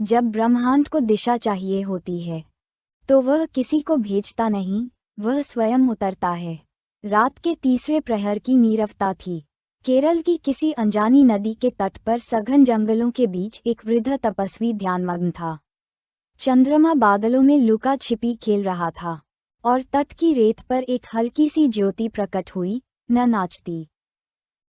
जब ब्रह्मांड को दिशा चाहिए होती है तो वह किसी को भेजता नहीं, वह स्वयं उतरता है। रात के तीसरे प्रहर की नीरवता थी। केरल की किसी अनजानी नदी के तट पर सघन जंगलों के बीच एक वृद्ध तपस्वी ध्यानमग्न था। चंद्रमा बादलों में लुका छिपी खेल रहा था और तट की रेत पर एक हल्की सी ज्योति प्रकट हुई, न नाचती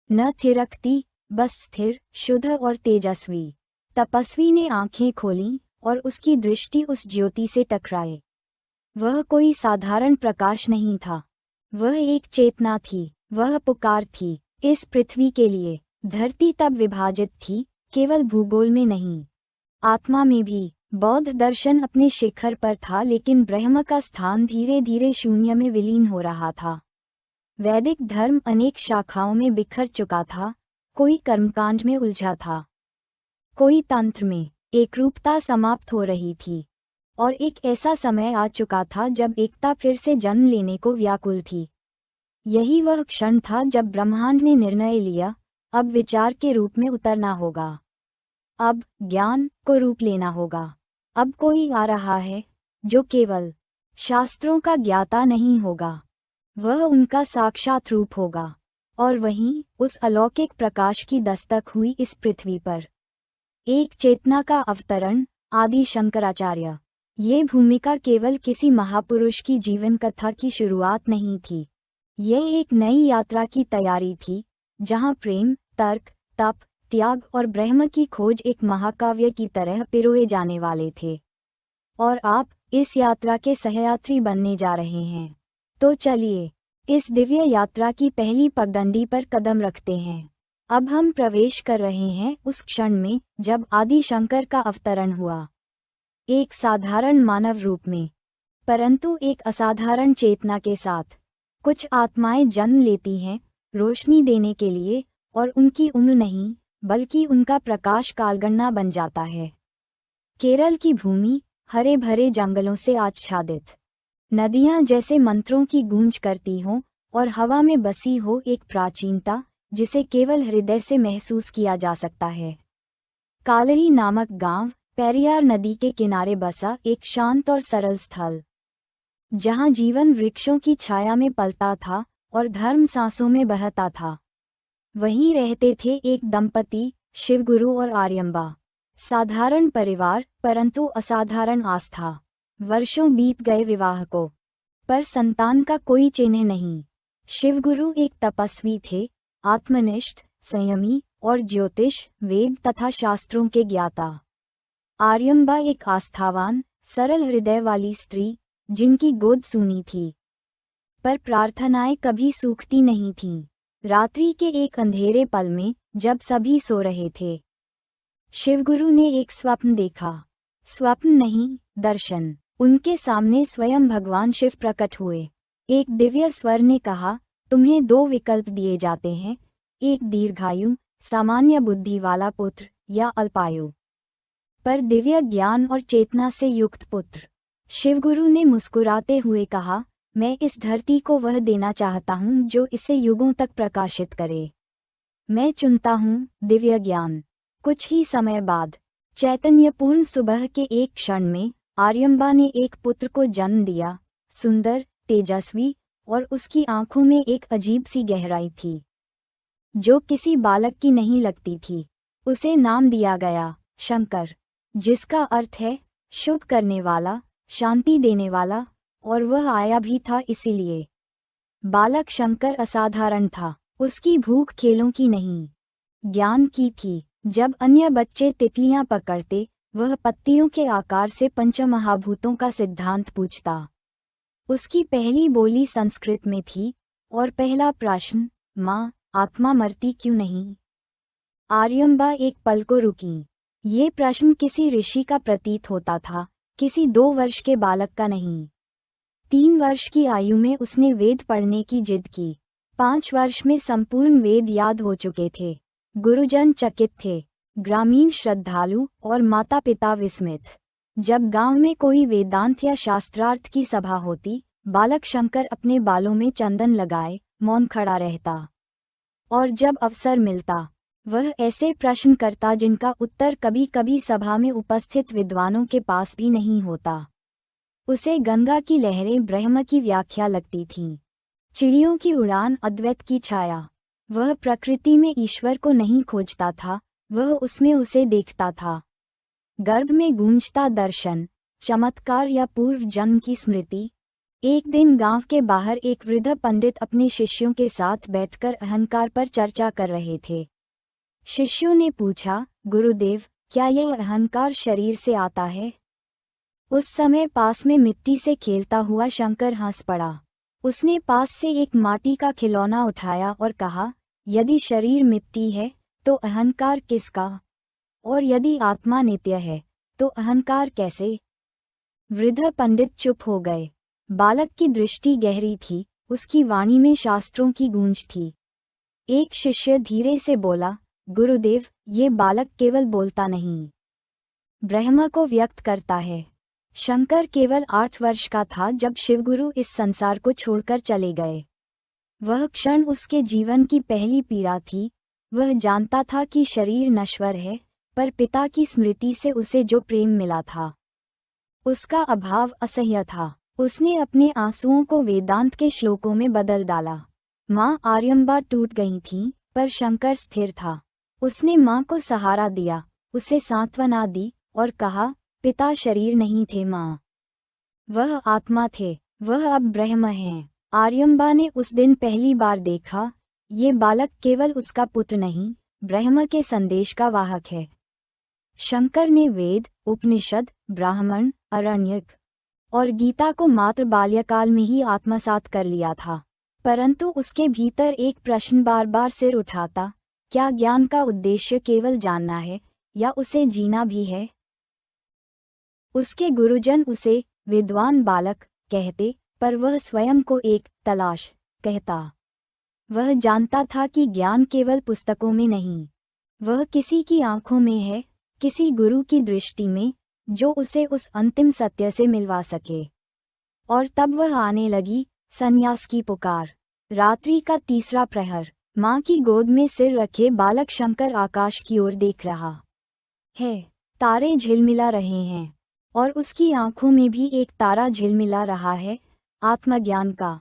न थिरकती, बस स्थिर, शुद्ध और तेजस्वी। तपस्वी ने आंखें खोलीं और उसकी दृष्टि उस ज्योति से टकराई। वह कोई साधारण प्रकाश नहीं था, वह एक चेतना थी, वह पुकार थी इस पृथ्वी के लिए। धरती तब विभाजित थी, केवल भूगोल में नहीं, आत्मा में भी। बौद्ध दर्शन अपने शिखर पर था, लेकिन ब्रह्म का स्थान धीरे धीरे शून्य में विलीन हो रहा था। वैदिक धर्म अनेक शाखाओं में बिखर चुका था, कोई कर्मकांड में उलझा था, कोई तंत्र में। एकरूपता समाप्त हो रही थी और एक ऐसा समय आ चुका था जब एकता फिर से जन्म लेने को व्याकुल थी। यही वह क्षण था जब ब्रह्मांड ने निर्णय लिया, अब विचार के रूप में उतरना होगा, अब ज्ञान को रूप लेना होगा। अब कोई आ रहा है जो केवल शास्त्रों का ज्ञाता नहीं होगा, वह उनका साक्षात रूप होगा। और वहीं उस अलौकिक प्रकाश की दस्तक हुई इस पृथ्वी पर। एक चेतना का अवतरण, आदि शंकराचार्य। ये भूमिका केवल किसी महापुरुष की जीवन कथा की शुरुआत नहीं थी, यह एक नई यात्रा की तैयारी थी, जहां प्रेम, तर्क, तप, त्याग और ब्रह्म की खोज एक महाकाव्य की तरह पिरोए जाने वाले थे। और आप इस यात्रा के सहयात्री बनने जा रहे हैं। तो चलिए इस दिव्य यात्रा की पहली पगडंडी पर कदम रखते हैं। अब हम प्रवेश कर रहे हैं उस क्षण में जब आदि शंकर का अवतरण हुआ, एक साधारण मानव रूप में, परंतु एक असाधारण चेतना के साथ। कुछ आत्माएं जन्म लेती हैं रोशनी देने के लिए, और उनकी उम्र नहीं बल्कि उनका प्रकाश कालगणना बन जाता है। केरल की भूमि हरे भरे जंगलों से आच्छादित, नदियां जैसे मंत्रों की गूंज करती हों, और हवा में बसी हो एक प्राचीनता जिसे केवल हृदय से महसूस किया जा सकता है। कालड़ी नामक गांव पेरियार नदी के किनारे बसा एक शांत और सरल स्थल, जहां जीवन वृक्षों की छाया में पलता था और धर्म सांसों में बहता था। वहीं रहते थे एक दंपति, शिवगुरु और आर्यम्बा। साधारण परिवार, परंतु असाधारण आस्था। वर्षों बीत गए विवाह को, पर संतान का कोई चिन्ह नहीं। शिवगुरु एक तपस्वी थे, आत्मनिष्ठ, संयमी और ज्योतिष, वेद तथा शास्त्रों के ज्ञाता। आर्यम्बा एक आस्थावान, सरल हृदय वाली स्त्री, जिनकी गोद सूनी थी, पर प्रार्थनाएं कभी सूखती नहीं थीं। रात्रि के एक अंधेरे पल में, जब सभी सो रहे थे, शिवगुरु ने एक स्वप्न देखा। स्वप्न नहीं, दर्शन। उनके सामने स्वयं भगवान शिव प्रकट हुए। एक दिव्य स्वर ने कहा, तुम्हें दो विकल्प दिए जाते हैं, एक दीर्घायु, सामान्य बुद्धि वाला पुत्र, या अल्पायु पर दिव्य ज्ञान और चेतना से युक्त पुत्र। शिवगुरु ने मुस्कुराते हुए कहा, मैं इस धरती को वह देना चाहता हूँ जो इसे युगों तक प्रकाशित करे। मैं चुनता हूँ दिव्य ज्ञान। कुछ ही समय बाद, चैतन्यपूर्ण सुबह के एक क्षण में, आर्यम्बा ने एक पुत्र को जन्म दिया, सुंदर, तेजस्वी, और उसकी आंखों में एक अजीब सी गहराई थी, जो किसी बालक की नहीं लगती थी। उसे नाम दिया गया शंकर, जिसका अर्थ है शुभ करने वाला, शांति देने वाला, और वह आया भी था इसीलिए। बालक शंकर असाधारण था, उसकी भूख खेलों की नहीं, ज्ञान की थी। जब अन्य बच्चे तितलियां पकड़ते, वह पत्तियों के आकार से पंचमहाभूतों का सिद्धांत पूछता। उसकी पहली बोली संस्कृत में थी, और पहला प्रश्न, माँ, आत्मा मरती क्यों नहीं? आर्यम्बा एक पल को रुकी। ये प्रश्न किसी ऋषि का प्रतीत होता था, किसी 2 वर्ष के बालक का नहीं। 3 वर्ष की आयु में उसने वेद पढ़ने की जिद की। 5 वर्ष में संपूर्ण वेद याद हो चुके थे। गुरुजन चकित थे, ग्रामीण श्रद्धालु और माता पिता विस्मित। जब गांव में कोई वेदांत या शास्त्रार्थ की सभा होती, बालक शंकर अपने बालों में चंदन लगाए मौन खड़ा रहता। और जब अवसर मिलता, वह ऐसे प्रश्न करता जिनका उत्तर कभी कभी सभा में उपस्थित विद्वानों के पास भी नहीं होता। उसे गंगा की लहरें ब्रह्म की व्याख्या लगती थीं, चिड़ियों की उड़ान अद्वैत की छाया। वह प्रकृति में ईश्वर को नहीं खोजता था, वह उसमें उसे देखता था। गर्भ में गूंजता दर्शन, चमत्कार या पूर्व जन्म की स्मृति। एक दिन गांव के बाहर एक वृद्ध पंडित अपने शिष्यों के साथ बैठकर अहंकार पर चर्चा कर रहे थे। शिष्यों ने पूछा, गुरुदेव, क्या यह अहंकार शरीर से आता है? उस समय पास में मिट्टी से खेलता हुआ शंकर हंस पड़ा। उसने पास से एक माटी का खिलौना उठाया और कहा, यदि शरीर मिट्टी है तो अहंकार किसका? और यदि आत्मा नित्य है तो अहंकार कैसे? वृद्ध पंडित चुप हो गए। बालक की दृष्टि गहरी थी, उसकी वाणी में शास्त्रों की गूंज थी। एक शिष्य धीरे से बोला, गुरुदेव, ये बालक केवल बोलता नहीं, ब्रह्म को व्यक्त करता है। शंकर केवल 8 वर्ष का था जब शिवगुरु इस संसार को छोड़कर चले गए। वह क्षण उसके जीवन की पहली पीड़ा थी। वह जानता था कि शरीर नश्वर है, पर पिता की स्मृति से उसे जो प्रेम मिला था उसका अभाव असह्य था। उसने अपने आंसुओं को वेदांत के श्लोकों में बदल डाला। माँ आर्यम्बा टूट गई थीं, पर शंकर स्थिर था। उसने माँ को सहारा दिया, उसे सांत्वना दी और कहा, पिता शरीर नहीं थे माँ, वह आत्मा थे, वह अब ब्रह्म हैं। आर्यम्बा ने उस दिन पहली बार देखा, ये बालक केवल उसका पुत्र नहीं, ब्रह्म के संदेश का वाहक है। शंकर ने वेद, उपनिषद, ब्राह्मण, अरण्यक और गीता को मात्र बाल्यकाल में ही आत्मसात कर लिया था, परंतु उसके भीतर एक प्रश्न बार बार सिर उठाता, क्या ज्ञान का उद्देश्य केवल जानना है या उसे जीना भी है? उसके गुरुजन उसे विद्वान बालक कहते, पर वह स्वयं को एक तलाश कहता। वह जानता था कि ज्ञान केवल पुस्तकों में नहीं, वह किसी की आंखों में है, किसी गुरु की दृष्टि में, जो उसे उस अंतिम सत्य से मिलवा सके। और तब वह आने लगी, संन्यास की पुकार। रात्रि का तीसरा प्रहर। माँ की गोद में सिर रखे बालक शंकर आकाश की ओर देख रहा है। तारे झिलमिला रहे हैं और उसकी आंखों में भी एक तारा झिलमिला रहा है, आत्मज्ञान का।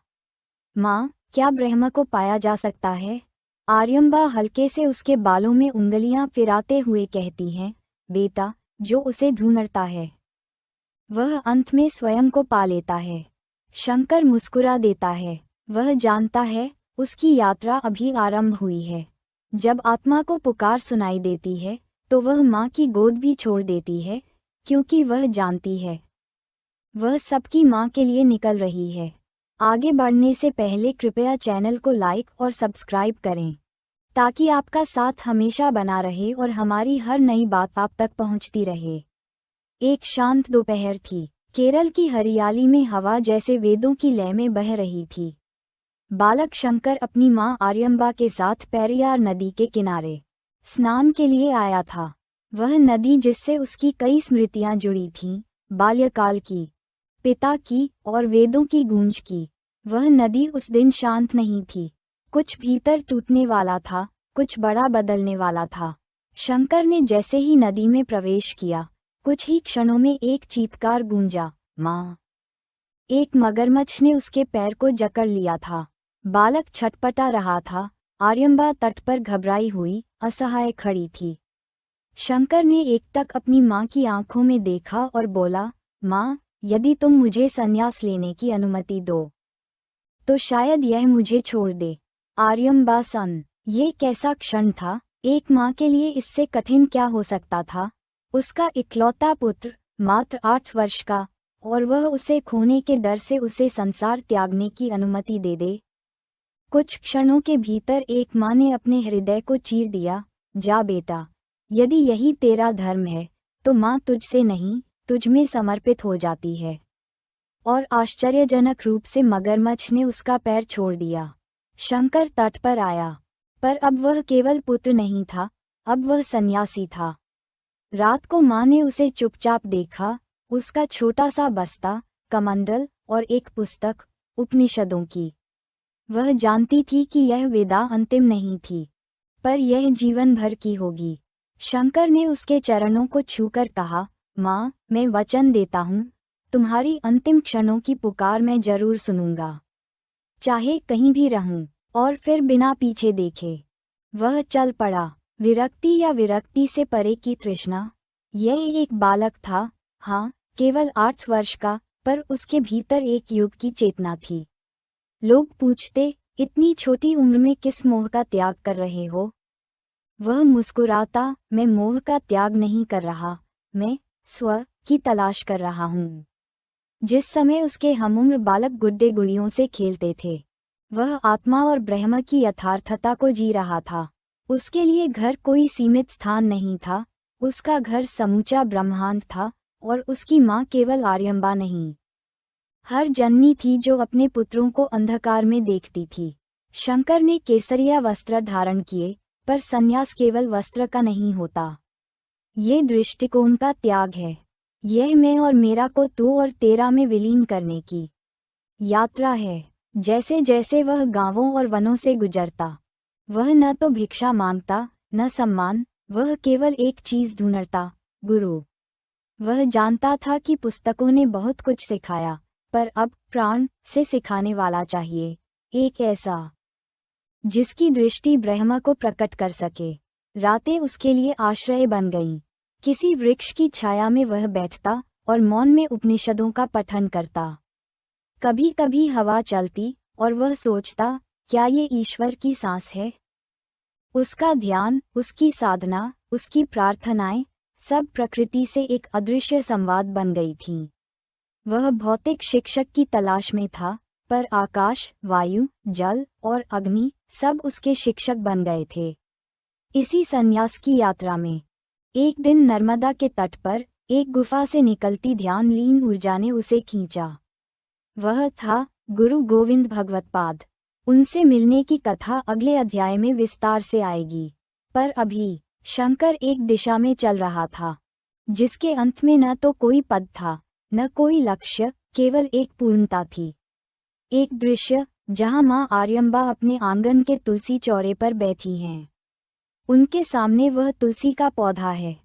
माँ, क्या ब्रह्म को पाया जा सकता है? आर्यम्बा हल्के से उसके बालों में उंगलियां फिराते हुए कहती हैं, बेटा, जो उसे ढूंढता है वह अंत में स्वयं को पा लेता है। शंकर मुस्कुरा देता है, वह जानता है उसकी यात्रा अभी आरंभ हुई है। जब आत्मा को पुकार सुनाई देती है तो वह माँ की गोद भी छोड़ देती है, क्योंकि वह जानती है वह सबकी माँ के लिए निकल रही है। आगे बढ़ने से पहले कृपया चैनल को लाइक और सब्सक्राइब करें, ताकि आपका साथ हमेशा बना रहे और हमारी हर नई बात आप तक पहुंचती रहे। एक शांत दोपहर थी। केरल की हरियाली में हवा जैसे वेदों की लय में बह रही थी। बालक शंकर अपनी माँ आर्यम्बा के साथ पेरियार नदी के किनारे स्नान के लिए आया था। वह नदी जिससे उसकी कई स्मृतियां जुड़ी थीं, बाल्यकाल की, पिता की और वेदों की गूंज की। वह नदी उस दिन शांत नहीं थी, कुछ भीतर टूटने वाला था, कुछ बड़ा बदलने वाला था। शंकर ने जैसे ही नदी में प्रवेश किया, कुछ ही क्षणों में एक चीत्कार गूंजा, माँ। एक मगरमच्छ ने उसके पैर को जकड़ लिया था। बालक छटपटा रहा था। आर्यम्बा तट पर घबराई हुई, असहाय खड़ी थी। शंकर ने एकटक अपनी माँ की आंखों में देखा और बोला, माँ, यदि तुम मुझे संन्यास लेने की अनुमति दो तो शायद यह मुझे छोड़ दे। आर्यम्बा सन। ये कैसा क्षण था, एक माँ के लिए इससे कठिन क्या हो सकता था? उसका इकलौता पुत्र, मात्र 8 वर्ष का, और वह उसे खोने के डर से उसे संसार त्यागने की अनुमति दे दे। कुछ क्षणों के भीतर एक माँ ने अपने हृदय को चीर दिया, जा बेटा, यदि यही तेरा धर्म है तो माँ तुझसे नहीं, तुझमें समर्पित हो जाती है। और आश्चर्यजनक रूप से मगरमच्छ ने उसका पैर छोड़ दिया। शंकर तट पर आया, पर अब वह केवल पुत्र नहीं था, अब वह सन्यासी था। रात को माँ ने उसे चुपचाप देखा, उसका छोटा सा बस्ता, कमंडल और एक पुस्तक, उपनिषदों की। वह जानती थी कि यह विदा अंतिम नहीं थी, पर यह जीवन भर की होगी। शंकर ने उसके चरणों को छूकर कहा, माँ, मैं वचन देता हूँ, तुम्हारी अंतिम क्षणों की पुकार मैं जरूर सुनूंगा, चाहे कहीं भी रहूं। और फिर बिना पीछे देखे वह चल पड़ा। विरक्ति या विरक्ति से परे की तृष्णा। यह एक बालक था, हाँ, केवल 8 वर्ष का, पर उसके भीतर एक युग की चेतना थी। लोग पूछते, इतनी छोटी उम्र में किस मोह का त्याग कर रहे हो? वह मुस्कुराता, मैं मोह का त्याग नहीं कर रहा, मैं स्व की तलाश कर रहा हूँ। जिस समय उसके हमउम्र बालक गुड्डे गुड़ियों से खेलते थे, वह आत्मा और ब्रह्म की यथार्थता को जी रहा था। उसके लिए घर कोई सीमित स्थान नहीं था, उसका घर समूचा ब्रह्मांड था, और उसकी माँ केवल आर्यम्बा नहीं, हर जननी थी जो अपने पुत्रों को अंधकार में देखती थी। शंकर ने केसरिया वस्त्र धारण किए, पर संन्यास केवल वस्त्र का नहीं होता। ये दृष्टिकोण का त्याग है। यह मैं और मेरा को तू और तेरा में विलीन करने की यात्रा है। जैसे जैसे वह गांवों और वनों से गुजरता, वह न तो भिक्षा मांगता, न सम्मान, वह केवल एक चीज ढूंढता, गुरु। वह जानता था कि पुस्तकों ने बहुत कुछ सिखाया, पर अब प्राण से सिखाने वाला चाहिए, एक ऐसा जिसकी दृष्टि ब्रह्म को प्रकट कर सके। रातें उसके लिए आश्रय बन गईं। किसी वृक्ष की छाया में वह बैठता और मौन में उपनिषदों का पठन करता। कभी कभी हवा चलती और वह सोचता, क्या ये ईश्वर की सांस है? उसका ध्यान, उसकी साधना, उसकी प्रार्थनाएं, सब प्रकृति से एक अदृश्य संवाद बन गई थीं। वह भौतिक शिक्षक की तलाश में था, पर आकाश, वायु, जल और अग्नि सब उसके शिक्षक बन गए थे। इसी संन्यास की यात्रा में एक दिन नर्मदा के तट पर एक गुफा से निकलती ध्यान लीन ऊर्जा ने उसे खींचा। वह था गुरु गोविंद भगवत्पाद। उनसे मिलने की कथा अगले अध्याय में विस्तार से आएगी। पर अभी शंकर एक दिशा में चल रहा था, जिसके अंत में न तो कोई पद था, न कोई लक्ष्य, केवल एक पूर्णता थी। एक दृश्य जहां मां आर्यम्बा अपने आंगन के तुलसी चौरे पर बैठी हैं। उनके सामने वह तुलसी का पौधा है,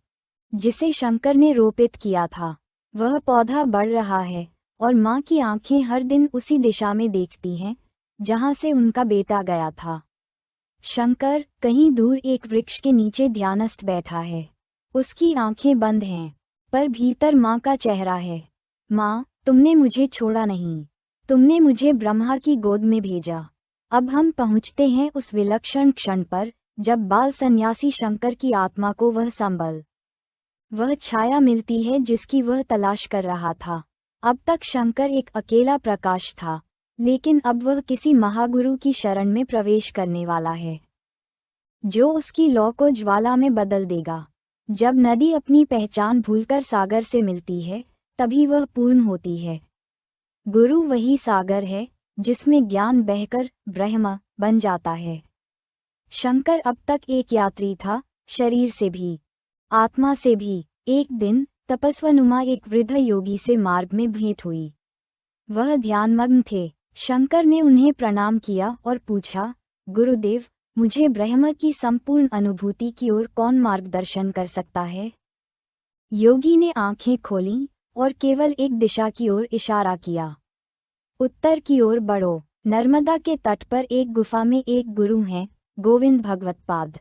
जिसे शंकर ने रोपित किया था। वह पौधा बढ़ रहा है, और मां की आंखें हर दिन उसी दिशा में देखती हैं, जहां से उनका बेटा गया था। शंकर कहीं दूर एक वृक्ष के नीचे ध्यानस्थ बैठा है। उसकी आंखें बंद हैं, पर भीतर मां का चेहरा है। मां, तुमने मुझे छोड़ा नहीं, तुमने मुझे ब्रह्मा की गोद में भेजा। अब हम पहुंचते हैं उस विलक्षण क्षण पर, जब बाल सन्यासी शंकर की आत्मा को वह संबल, वह छाया मिलती है जिसकी वह तलाश कर रहा था। अब तक शंकर एक अकेला प्रकाश था, लेकिन अब वह किसी महागुरु की शरण में प्रवेश करने वाला है, जो उसकी लौ को ज्वाला में बदल देगा। जब नदी अपनी पहचान भूलकर सागर से मिलती है, तभी वह पूर्ण होती है। गुरु वही सागर है, जिसमें ज्ञान बहकर ब्रह्म बन जाता है। शंकर अब तक एक यात्री था, शरीर से भी, आत्मा से भी। एक दिन तपस्वनुमा एक वृद्ध योगी से मार्ग में भेंट हुई। वह ध्यानमग्न थे। शंकर ने उन्हें प्रणाम किया और पूछा, गुरुदेव, मुझे ब्रह्म की संपूर्ण अनुभूति की ओर कौन मार्गदर्शन कर सकता है? योगी ने आंखें खोलीं और केवल एक दिशा की ओर इशारा किया। उत्तर की ओर बढ़ो। नर्मदा के तट पर एक गुफा में एक गुरु हैं, गोविंद भगवत्पाद।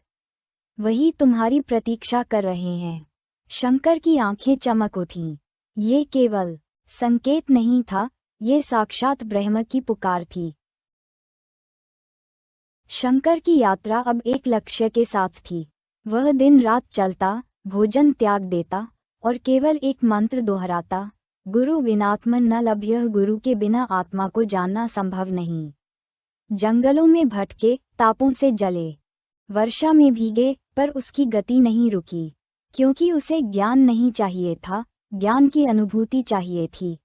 वही तुम्हारी प्रतीक्षा कर रहे हैं। शंकर की आंखें चमक उठीं। ये केवल संकेत नहीं था, ये साक्षात ब्रह्म की पुकार थी। शंकर की यात्रा अब एक लक्ष्य के साथ थी। वह दिन रात चलता, भोजन त्याग देता और केवल एक मंत्र दोहराता, गुरु विनात्मन न लभ्यः। गुरु के बिना आत्मा को जानना संभव नहीं। जंगलों में भटके, तापों से जले, वर्षा में भीगे, पर उसकी गति नहीं रुकी, क्योंकि उसे ज्ञान नहीं चाहिए था, ज्ञान की अनुभूति चाहिए थी।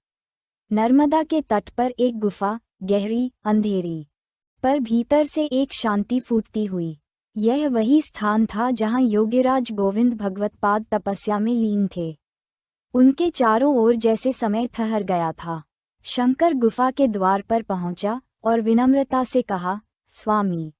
नर्मदा के तट पर एक गुफा, गहरी, अंधेरी, पर भीतर से एक शांति फूटती हुई। यह वही स्थान था जहां योगीराज गोविंद भगवत्पाद तपस्या में लीन थे। उनके चारों ओर जैसे समय ठहर गया था। शंकर गुफा के द्वार पर पहुंचा और विनम्रता से कहा, स्वामी,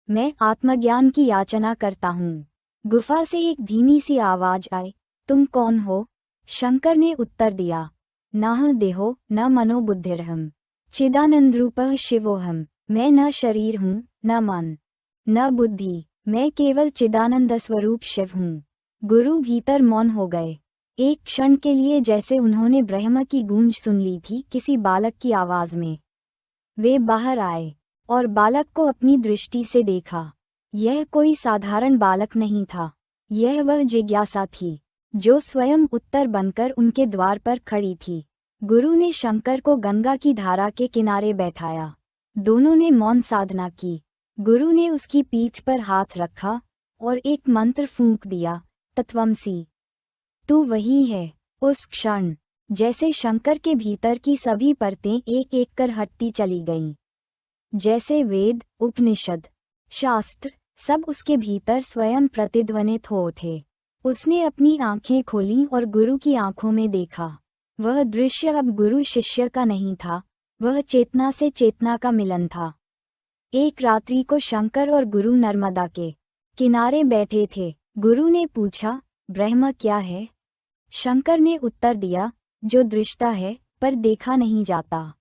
मैं आत्मज्ञान की याचना करता हूँ। गुफा से एक धीमी सी आवाज आई, तुम कौन हो? शंकर ने उत्तर दिया, नाह देहो न मनो बुद्धिरहम चिदानंदरूपः शिवोहम। मैं न शरीर हूँ, न मन, न बुद्धि, मैं केवल चिदानंद स्वरूप शिव हूँ। गुरु भीतर मौन हो गए। एक क्षण के लिए जैसे उन्होंने ब्रह्म की गूंज सुन ली थी किसी बालक की आवाज में। वे बाहर आए और बालक को अपनी दृष्टि से देखा। यह कोई साधारण बालक नहीं था, यह वह जिज्ञासा थी जो स्वयं उत्तर बनकर उनके द्वार पर खड़ी थी। गुरु ने शंकर को गंगा की धारा के किनारे बैठाया। दोनों ने मौन साधना की। गुरु ने उसकी पीठ पर हाथ रखा और एक मंत्र फूंक दिया, तत्वमसि, तू वही है। उस क्षण जैसे शंकर के भीतर की सभी परतें एक एक कर हटती चली गईं। जैसे वेद, उपनिषद, शास्त्र सब उसके भीतर स्वयं प्रतिध्वनित हो उठे। उसने अपनी आंखें खोलीं और गुरु की आंखों में देखा। वह दृश्य अब गुरु शिष्य का नहीं था, वह चेतना से चेतना का मिलन था। एक रात्रि को शंकर और गुरु नर्मदा के किनारे बैठे थे। गुरु ने पूछा, ब्रह्म क्या है? शंकर ने उत्तर दिया, जो दृष्टा है पर देखा नहीं जाता,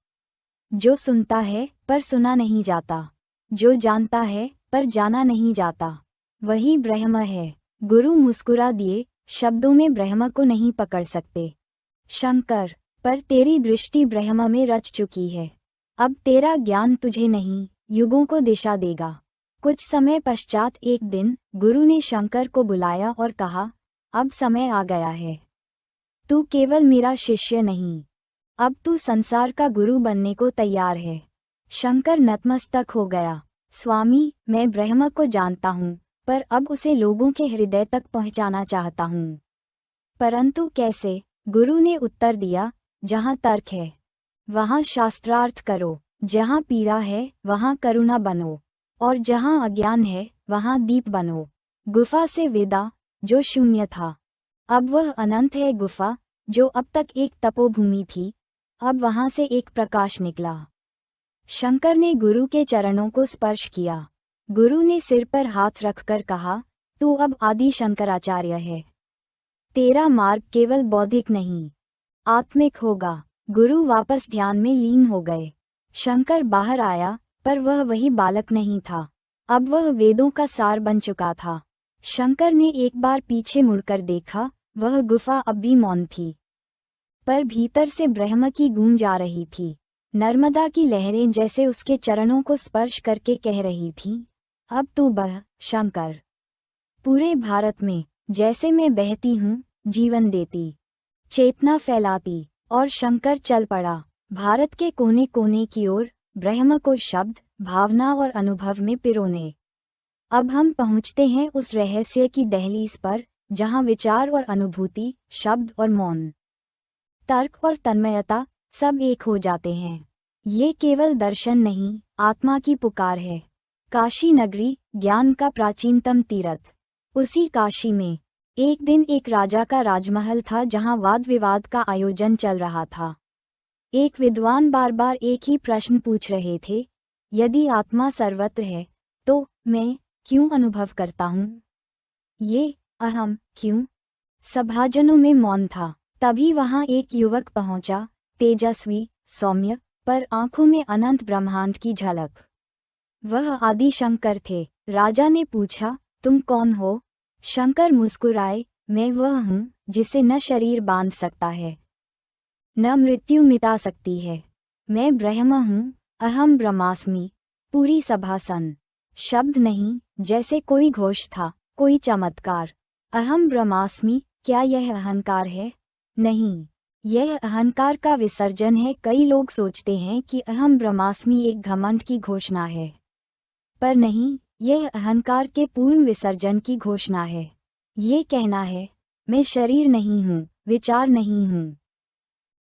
जो सुनता है पर सुना नहीं जाता, जो जानता है पर जाना नहीं जाता, वही ब्रह्म है। गुरु मुस्कुरा दिए, शब्दों में ब्रह्म को नहीं पकड़ सकते। शंकर, पर तेरी दृष्टि ब्रह्म में रच चुकी है। अब तेरा ज्ञान तुझे नहीं, युगों को दिशा देगा। कुछ समय पश्चात एक दिन गुरु ने शंकर को बुलाया और कहा, अब समय आ गया है। तू केवल मेरा शिष्य नहीं, अब तू संसार का गुरु बनने को तैयार है। शंकर नतमस्तक हो गया, स्वामी, मैं ब्रह्म को जानता हूँ, पर अब उसे लोगों के हृदय तक पहुँचाना चाहता हूँ। परंतु कैसे? गुरु ने उत्तर दिया, जहाँ तर्क है वहाँ शास्त्रार्थ करो, जहाँ पीड़ा है वहाँ करुणा बनो, और जहाँ अज्ञान है वहाँ दीप बनो। गुफा से विदा, जो शून्य था, अब वह अनंत है। गुफा जो अब तक एक तपोभूमि थी, अब वहाँ से एक प्रकाश निकला। शंकर ने गुरु के चरणों को स्पर्श किया। गुरु ने सिर पर हाथ रखकर कहा, तू अब आदि शंकराचार्य है। तेरा मार्ग केवल बौद्धिक नहीं, आत्मिक होगा। गुरु वापस ध्यान में लीन हो गए। शंकर बाहर आया, पर वह वही बालक नहीं था, अब वह वेदों का सार बन चुका था। शंकर ने एक बार पीछे मुड़कर देखा, वह गुफा अब भी मौन थी, पर भीतर से ब्रह्म की गूंज आ रही थी। नर्मदा की लहरें जैसे उसके चरणों को स्पर्श करके कह रही थीं, अब तू बह शंकर। पूरे भारत में जैसे मैं बहती हूँ, जीवन देती, चेतना फैलाती। और शंकर चल पड़ा, भारत के कोने कोने की ओर, ब्रह्म को शब्द, भावना और अनुभव में पिरोने। अब हम पहुँचते हैं उस रहस्य की दहलीज पर, जहाँ विचार और अनुभूति, शब्द और मौन, तर्क और तन्मयता सब एक हो जाते हैं। ये केवल दर्शन नहीं, आत्मा की पुकार है। काशी नगरी, ज्ञान का प्राचीनतम तीर्थ। उसी काशी में एक दिन एक राजा का राजमहल था जहाँ वाद विवाद का आयोजन चल रहा था। एक विद्वान बार बार एक ही प्रश्न पूछ रहे थे, यदि आत्मा सर्वत्र है तो मैं क्यों अनुभव करता हूँ? ये अहम क्यों? सभाजनों में मौन था। तभी वहां एक युवक पहुंचा, तेजस्वी, सौम्य, पर आंखों में अनंत ब्रह्मांड की झलक। वह आदि शंकर थे। राजा ने पूछा, तुम कौन हो? शंकर मुस्कुराए, मैं वह हूँ जिसे न शरीर बांध सकता है, न मृत्यु मिटा सकती है। मैं ब्रह्म हूँ, अहम ब्रह्मास्मि। पूरी सभा सन शब्द नहीं, जैसे कोई घोष था, कोई चमत्कार। अहम ब्रह्मास्मि, क्या यह अहंकार है? नहीं, यह अहंकार का विसर्जन है। कई लोग सोचते हैं कि अहम ब्रह्मास्मि एक घमंड की घोषणा है, पर नहीं, यह अहंकार के पूर्ण विसर्जन की घोषणा है। ये कहना है, मैं शरीर नहीं हूँ, विचार नहीं हूँ,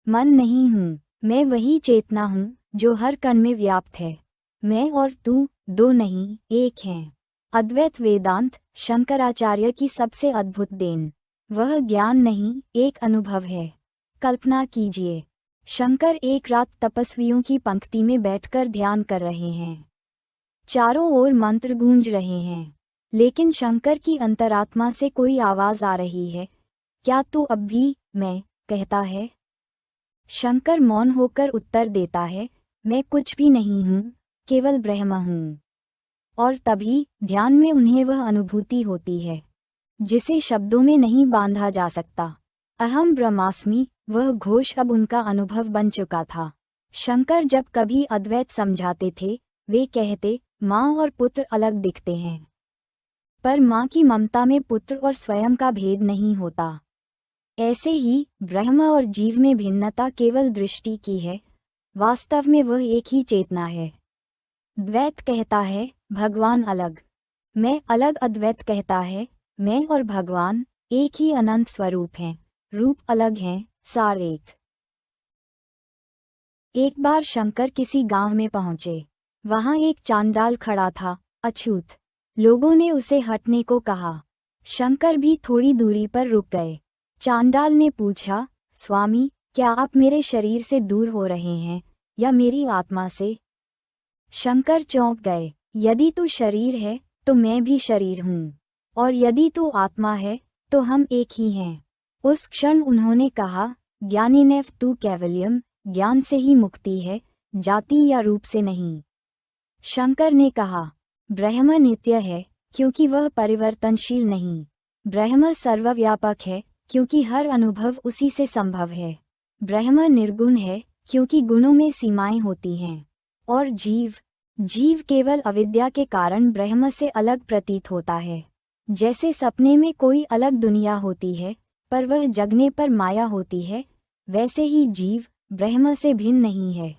मन नहीं हूँ, मैं वही चेतना हूँ जो हर कण में व्याप्त है। मैं और तू दो नहीं, एक हैं। अद्वैत वेदांत शंकराचार्य की सबसे अद्भुत देन। वह ज्ञान नहीं, एक अनुभव है। कल्पना कीजिए, शंकर एक रात तपस्वियों की पंक्ति में बैठकर ध्यान कर रहे हैं। चारों ओर मंत्र गूंज रहे हैं, लेकिन शंकर की अंतरात्मा से कोई आवाज आ रही है। क्या तू अब भी मैं कहता है? शंकर मौन होकर उत्तर देता है, मैं कुछ भी नहीं हूँ, केवल ब्रह्म हूँ। और तभी ध्यान में उन्हें वह अनुभूति होती है जिसे शब्दों में नहीं बांधा जा सकता। अहम ब्रह्मास्मि, वह घोष अब उनका अनुभव बन चुका था। शंकर जब कभी अद्वैत समझाते थे, वे कहते, माँ और पुत्र अलग दिखते हैं, पर माँ की ममता में पुत्र और स्वयं का भेद नहीं होता। ऐसे ही ब्रह्म और जीव में भिन्नता केवल दृष्टि की है, वास्तव में वह एक ही चेतना है। द्वैत कहता है भगवान अलग, मैं अलग। अद्वैत कहता है मैं और भगवान एक ही अनंत स्वरूप हैं, रूप अलग हैं, सार एक। एक बार शंकर किसी गांव में पहुंचे। वहां एक चांडाल खड़ा था, अछूत। लोगों ने उसे हटने को कहा। शंकर भी थोड़ी दूरी पर रुक गए। चांडाल ने पूछा, स्वामी, क्या आप मेरे शरीर से दूर हो रहे हैं या मेरी आत्मा से? शंकर चौंक गए। यदि तू शरीर है तो मैं भी शरीर हूँ, और यदि तू आत्मा है तो हम एक ही हैं। उस क्षण उन्होंने कहा, ज्ञानिनेव तू कैवल्यम, ज्ञान से ही मुक्ति है, जाति या रूप से नहीं। शंकर ने कहा, ब्रह्म नित्य है क्योंकि वह परिवर्तनशील नहीं। ब्रह्म सर्वव्यापक है क्योंकि हर अनुभव उसी से संभव है। ब्रह्म निर्गुण है क्योंकि गुणों में सीमाएं होती हैं। और जीव केवल अविद्या के कारण ब्रह्म से अलग प्रतीत होता है। जैसे सपने में कोई अलग दुनिया होती है, पर वह जगने पर माया होती है, वैसे ही जीव ब्रह्म से भिन्न नहीं है।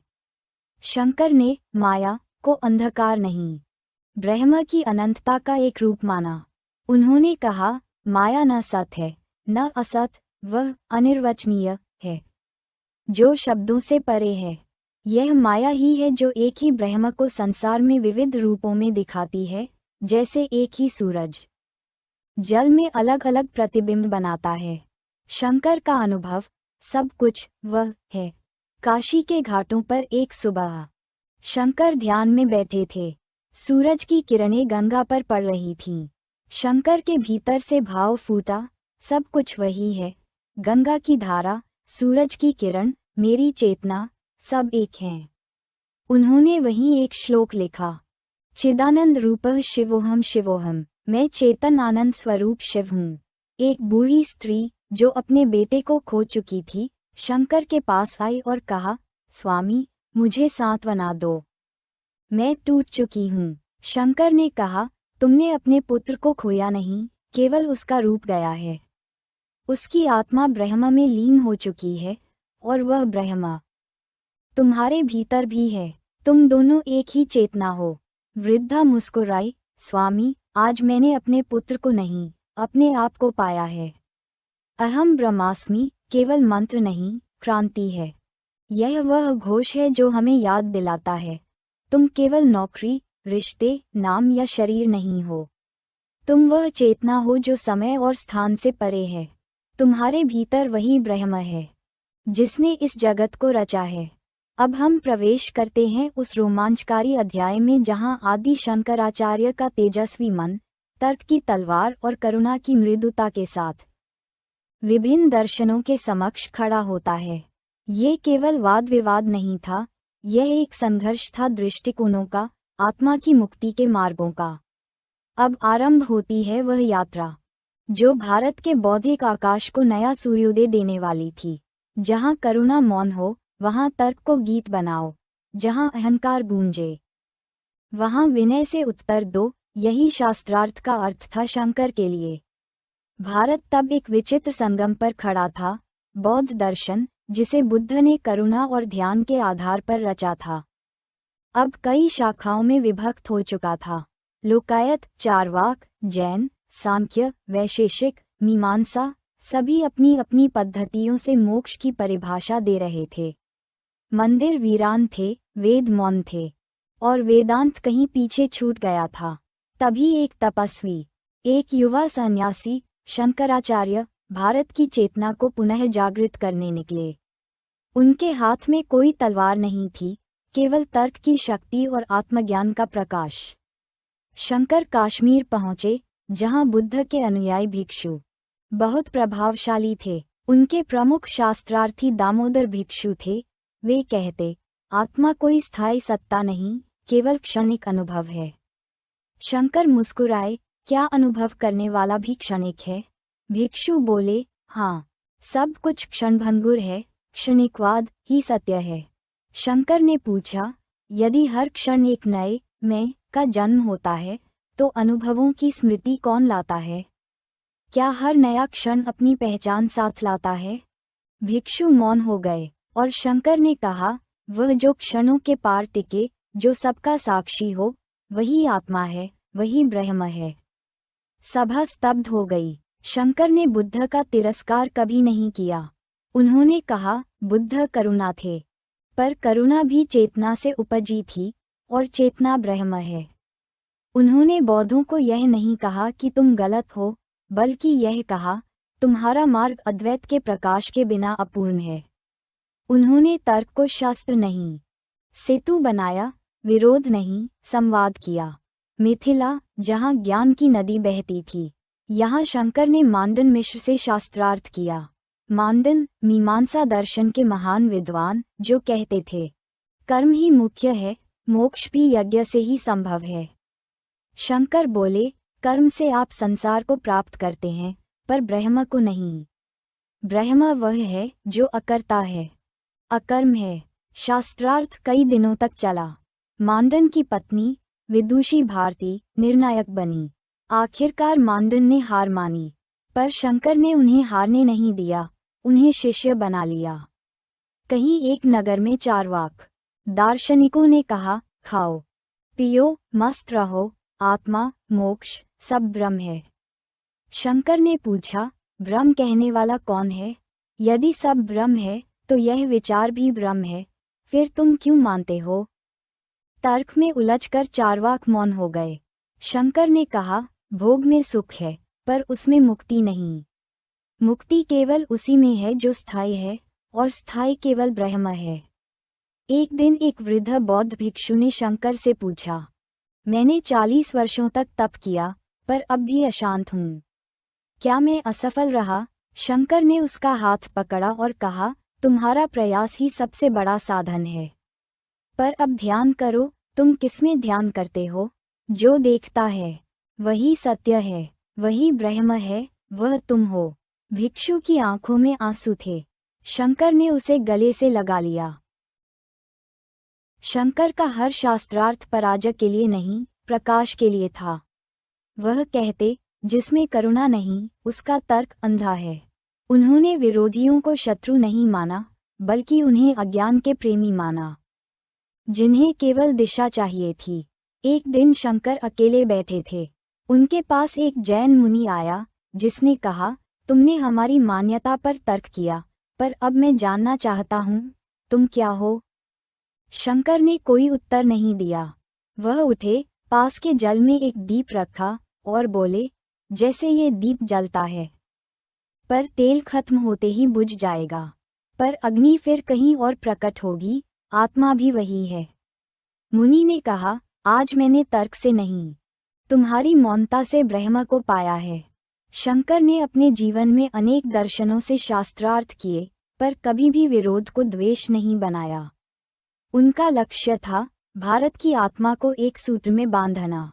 शंकर ने माया को अंधकार नहीं, ब्रह्म की अनंतता का एक रूप माना। उन्होंने कहा, माया न सत है न असत, वह अनिर्वचनीय है, जो शब्दों से परे है। यह माया ही है जो एक ही ब्रह्म को संसार में विविध रूपों में दिखाती है, जैसे एक ही सूरज जल में अलग अलग प्रतिबिंब बनाता है। शंकर का अनुभव सब कुछ वह है। काशी के घाटों पर एक सुबह शंकर ध्यान में बैठे थे। सूरज की किरणें गंगा पर पड़ रही थीं। शंकर के भीतर से भाव फूटा, सब कुछ वही है, गंगा की धारा, सूरज की किरण, मेरी चेतना, सब एक हैं। उन्होंने वहीं एक श्लोक लिखा, चिदानंद रूपः शिवोहम शिवोहम, मैं चेतन आनंद स्वरूप शिव हूँ। एक बूढ़ी स्त्री जो अपने बेटे को खो चुकी थी, शंकर के पास आई और कहा, स्वामी, मुझे सांत्वना दो, मैं टूट चुकी हूँ। शंकर ने कहा, तुमने अपने पुत्र को खोया नहीं, केवल उसका रूप गया है। उसकी आत्मा ब्रह्म में लीन हो चुकी है, और वह ब्रह्म तुम्हारे भीतर भी है। तुम दोनों एक ही चेतना हो। वृद्धा मुस्कुराई, स्वामी, आज मैंने अपने पुत्र को नहीं, अपने आप को पाया है। अहम ब्रह्मास्मि केवल मंत्र नहीं, क्रांति है। यह वह घोष है जो हमें याद दिलाता है, तुम केवल नौकरी, रिश्ते, नाम या शरीर नहीं हो। तुम वह चेतना हो जो समय और स्थान से परे है। तुम्हारे भीतर वही ब्रह्म है जिसने इस जगत को रचा है। अब हम प्रवेश करते हैं उस रोमांचकारी अध्याय में जहां आदि शंकराचार्य का तेजस्वी मन, तर्क की तलवार और करुणा की मृदुता के साथ विभिन्न दर्शनों के समक्ष खड़ा होता है। ये केवल वाद विवाद नहीं था, यह एक संघर्ष था दृष्टिकोणों का, आत्मा की मुक्ति के मार्गों का। अब आरंभ होती है वह यात्रा जो भारत के बौद्धिक आकाश को नया सूर्योदय देने वाली थी। जहां करुणा मौन हो, वहां तर्क को गीत बनाओ। जहां अहंकार गूंजे, वहां विनय से उत्तर दो। यही शास्त्रार्थ का अर्थ था शंकर के लिए। भारत तब एक विचित्र संगम पर खड़ा था, बौद्ध दर्शन, जिसे बुद्ध ने करुणा और ध्यान के आधार पर रचा था, अब कई शाखाओं में विभक्त हो चुका था। लोकायत, चारवाक, जैन, सांख्य, वैशेषिक, मीमांसा, सभी अपनी अपनी पद्धतियों से मोक्ष की परिभाषा दे रहे थे। मंदिर वीरान थे, वेद मौन थे, और वेदांत कहीं पीछे छूट गया था। तभी एक तपस्वी, एक युवा सन्यासी, शंकराचार्य, भारत की चेतना को पुनः जागृत करने निकले। उनके हाथ में कोई तलवार नहीं थी, केवल तर्क की शक्ति और आत्मज्ञान का प्रकाश। शंकर काश्मीर पहुँचे, जहाँ बुद्ध के अनुयायी भिक्षु बहुत प्रभावशाली थे। उनके प्रमुख शास्त्रार्थी दामोदर भिक्षु थे। वे कहते, आत्मा कोई स्थायी सत्ता नहीं, केवल क्षणिक अनुभव है। शंकर मुस्कुराए, क्या अनुभव करने वाला भी क्षणिक है? भिक्षु बोले, हाँ, सब कुछ क्षणभंगुर है, क्षणिकवाद ही सत्य है। शंकर ने पूछा, यदि हर क्षण एक नए मैं का जन्म होता है, तो अनुभवों की स्मृति कौन लाता है? क्या हर नया क्षण अपनी पहचान साथ लाता है? भिक्षु मौन हो गए, और शंकर ने कहा, वह जो क्षणों के पार टिके, जो सबका साक्षी हो, वही आत्मा है, वही ब्रह्म है। सभा स्तब्ध हो गई। शंकर ने बुद्ध का तिरस्कार कभी नहीं किया। उन्होंने कहा, बुद्ध करुणा थे, पर करुणा भी चेतना से उपजी थी, और चेतना ब्रह्म है। उन्होंने बौद्धों को यह नहीं कहा कि तुम गलत हो, बल्कि यह कहा, तुम्हारा मार्ग अद्वैत के प्रकाश के बिना अपूर्ण है। उन्होंने तर्क को शास्त्र नहीं, सेतु बनाया, विरोध नहीं, संवाद किया। मिथिला, जहाँ ज्ञान की नदी बहती थी, यहाँ शंकर ने मांडन मिश्र से शास्त्रार्थ किया। मांडन, मीमांसा दर्शन के महान विद्वान, जो कहते थे, कर्म ही मुख्य है, मोक्ष भी यज्ञ से ही संभव है। शंकर बोले, कर्म से आप संसार को प्राप्त करते हैं, पर ब्रह्म को नहीं। ब्रह्म वह है जो अकर्ता है, अकर्म है। शास्त्रार्थ कई दिनों तक चला। मांडन की पत्नी विदुषी भारती निर्णायक बनी। आखिरकार मांडन ने हार मानी, पर शंकर ने उन्हें हारने नहीं दिया, उन्हें शिष्य बना लिया। कहीं एक नगर में चारवाक दार्शनिकों ने कहा, खाओ पियो मस्त रहो, आत्मा मोक्ष सब ब्रह्म है। शंकर ने पूछा, ब्रह्म कहने वाला कौन है? यदि सब ब्रह्म है, तो यह विचार भी ब्रह्म है, फिर तुम क्यों मानते हो? तर्क में उलझकर चारवाक मौन हो गए। शंकर ने कहा, भोग में सुख है, पर उसमें मुक्ति नहीं। मुक्ति केवल उसी में है जो स्थायी है, और स्थायी केवल ब्रह्म है। एक दिन एक वृद्ध बौद्ध भिक्षु ने शंकर से पूछा, मैंने 40 वर्षों तक तप किया, पर अब भी अशांत हूँ। क्या मैं असफल रहा? शंकर ने उसका हाथ पकड़ा और कहा, तुम्हारा प्रयास ही सबसे बड़ा साधन है। पर अब ध्यान करो, तुम किसमें ध्यान करते हो? जो देखता है वही सत्य है, वही ब्रह्म है, वह तुम हो। भिक्षु की आंखों में आंसू थे। शंकर ने उसे गले से लगा लिया। शंकर का हर शास्त्रार्थ पराजय के लिए नहीं, प्रकाश के लिए था। वह कहते, जिसमें करुणा नहीं, उसका तर्क अंधा है। उन्होंने विरोधियों को शत्रु नहीं माना, बल्कि उन्हें अज्ञान के प्रेमी माना, जिन्हें केवल दिशा चाहिए थी। एक दिन शंकर अकेले बैठे थे। उनके पास एक जैन मुनि आया, जिसने कहा, तुमने हमारी मान्यता पर तर्क किया, पर अब मैं जानना चाहता हूँ, तुम क्या हो? शंकर ने कोई उत्तर नहीं दिया। वह उठे, पास के जल में एक दीप रखा, और बोले, जैसे ये दीप जलता है, पर तेल खत्म होते ही बुझ जाएगा, पर अग्नि फिर कहीं और प्रकट होगी, आत्मा भी वही है। मुनि ने कहा, आज मैंने तर्क से नहीं, तुम्हारी मौनता से ब्रह्म को पाया है। शंकर ने अपने जीवन में अनेक दर्शनों से शास्त्रार्थ किए, पर कभी भी विरोध को द्वेष नहीं बनाया। उनका लक्ष्य था, भारत की आत्मा को एक सूत्र में बांधना,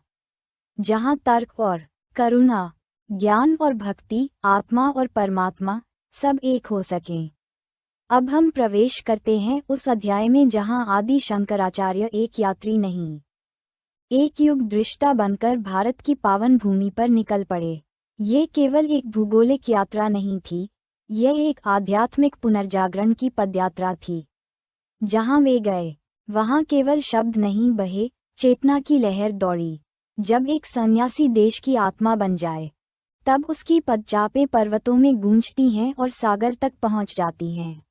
जहाँ तर्क और करुणा, ज्ञान और भक्ति, आत्मा और परमात्मा सब एक हो सकें। अब हम प्रवेश करते हैं उस अध्याय में जहाँ आदि शंकराचार्य एक यात्री नहीं, एक युग दृष्टा बनकर भारत की पावन भूमि पर निकल पड़े। ये केवल एक भूगोलिक यात्रा नहीं थी, यह एक आध्यात्मिक पुनर्जागरण की पदयात्रा थी। जहाँ वे गए, वहाँ केवल शब्द नहीं बहे, चेतना की लहर दौड़ी। जब एक सन्यासी देश की आत्मा बन जाए, तब उसकी पदचापें पर्वतों में गूंजती हैं और सागर तक पहुँच जाती हैं।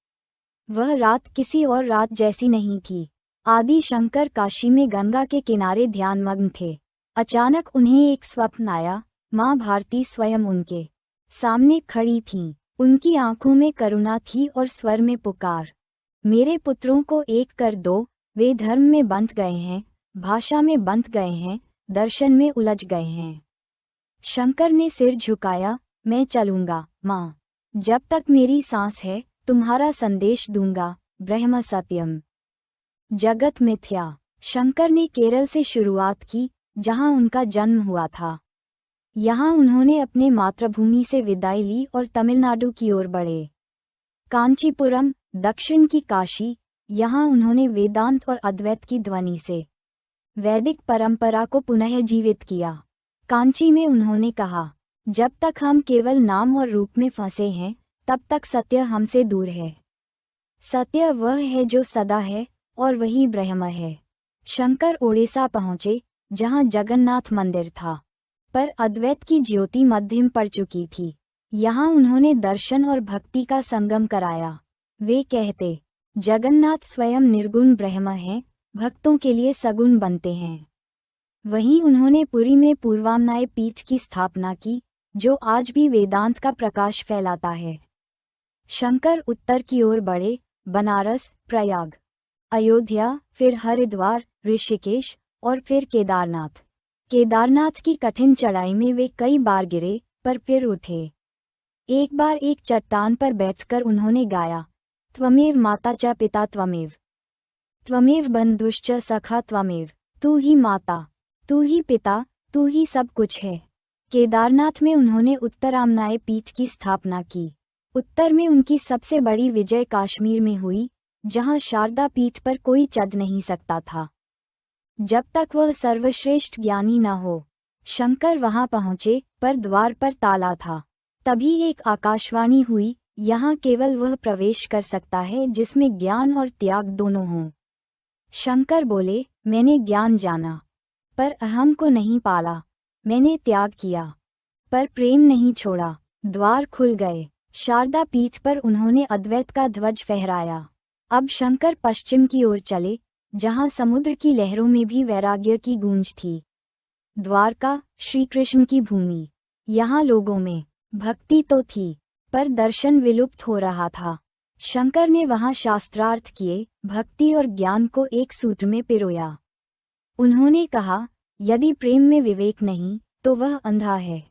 वह रात किसी और रात जैसी नहीं थी। आदि शंकर काशी में गंगा के किनारे ध्यानमग्न थे। अचानक उन्हें एक स्वप्न आया, माँ भारती स्वयं उनके सामने खड़ी थीं। उनकी आंखों में करुणा थी और स्वर में पुकार, मेरे पुत्रों को एक कर दो, वे धर्म में बंट गए हैं, भाषा में बंट गए हैं, दर्शन में उलझ गए हैं। शंकर ने सिर झुकाया, मैं चलूंगा माँ, जब तक मेरी सांस है तुम्हारा संदेश दूंगा, ब्रह्म सत्यम जगत मिथ्या। शंकर ने केरल से शुरुआत की, जहां उनका जन्म हुआ था। यहाँ उन्होंने अपने मातृभूमि से विदाई ली और तमिलनाडु की ओर बढ़े। कांचीपुरम, दक्षिण की काशी, यहाँ उन्होंने वेदांत और अद्वैत की ध्वनि से वैदिक परंपरा को पुनः जीवित किया। कांची में उन्होंने कहा, जब तक हम केवल नाम और रूप में फंसे हैं, तब तक सत्य हमसे दूर है। सत्य वह है जो सदा है, और वही ब्रह्म है। शंकर ओडिशा पहुँचे, जहाँ जगन्नाथ मंदिर था, पर अद्वैत की ज्योति मध्यम पड़ चुकी थी। यहाँ उन्होंने दर्शन और भक्ति का संगम कराया। वे कहते, जगन्नाथ स्वयं निर्गुण ब्रह्म हैं, भक्तों के लिए सगुण बनते हैं। वहीं उन्होंने पुरी में पूर्वामनाय पीठ की स्थापना की, जो आज भी वेदांत का प्रकाश फैलाता है। शंकर उत्तर की ओर बढ़े, बनारस, प्रयाग, अयोध्या, फिर हरिद्वार, ऋषिकेश और फिर केदारनाथ। केदारनाथ की कठिन चढ़ाई में वे कई बार गिरे, पर फिर उठे। एक बार एक चट्टान पर बैठकर उन्होंने गाया, त्वमेव माता च पिता त्वमेव, त्वमेव बंधुश्च सखा त्वमेव, तू ही माता, तू ही पिता, तू ही सब कुछ है। केदारनाथ में उन्होंने उत्तरामनाय पीठ की स्थापना की। उत्तर में उनकी सबसे बड़ी विजय कश्मीर में हुई, जहां शारदा पीठ पर कोई चढ़ नहीं सकता था, जब तक वह सर्वश्रेष्ठ ज्ञानी न हो। शंकर वहां पहुंचे, पर द्वार पर ताला था। तभी एक आकाशवाणी हुई, यहाँ केवल वह प्रवेश कर सकता है जिसमें ज्ञान और त्याग दोनों हों। शंकर बोले, मैंने ज्ञान जाना, पर अहम को नहीं पाला। मैंने त्याग किया, पर प्रेम नहीं छोड़ा। द्वार खुल गए। शारदा पीठ पर उन्होंने अद्वैत का ध्वज फहराया। अब शंकर पश्चिम की ओर चले, जहां समुद्र की लहरों में भी वैराग्य की गूंज थी। द्वारका, श्री कृष्ण की भूमि। यहाँ लोगों में भक्ति तो थी, पर दर्शन विलुप्त हो रहा था। शंकर ने वहां शास्त्रार्थ किए, भक्ति और ज्ञान को एक सूत्र में पिरोया। उन्होंने कहा, यदि प्रेम में विवेक नहीं, तो वह अंधा है,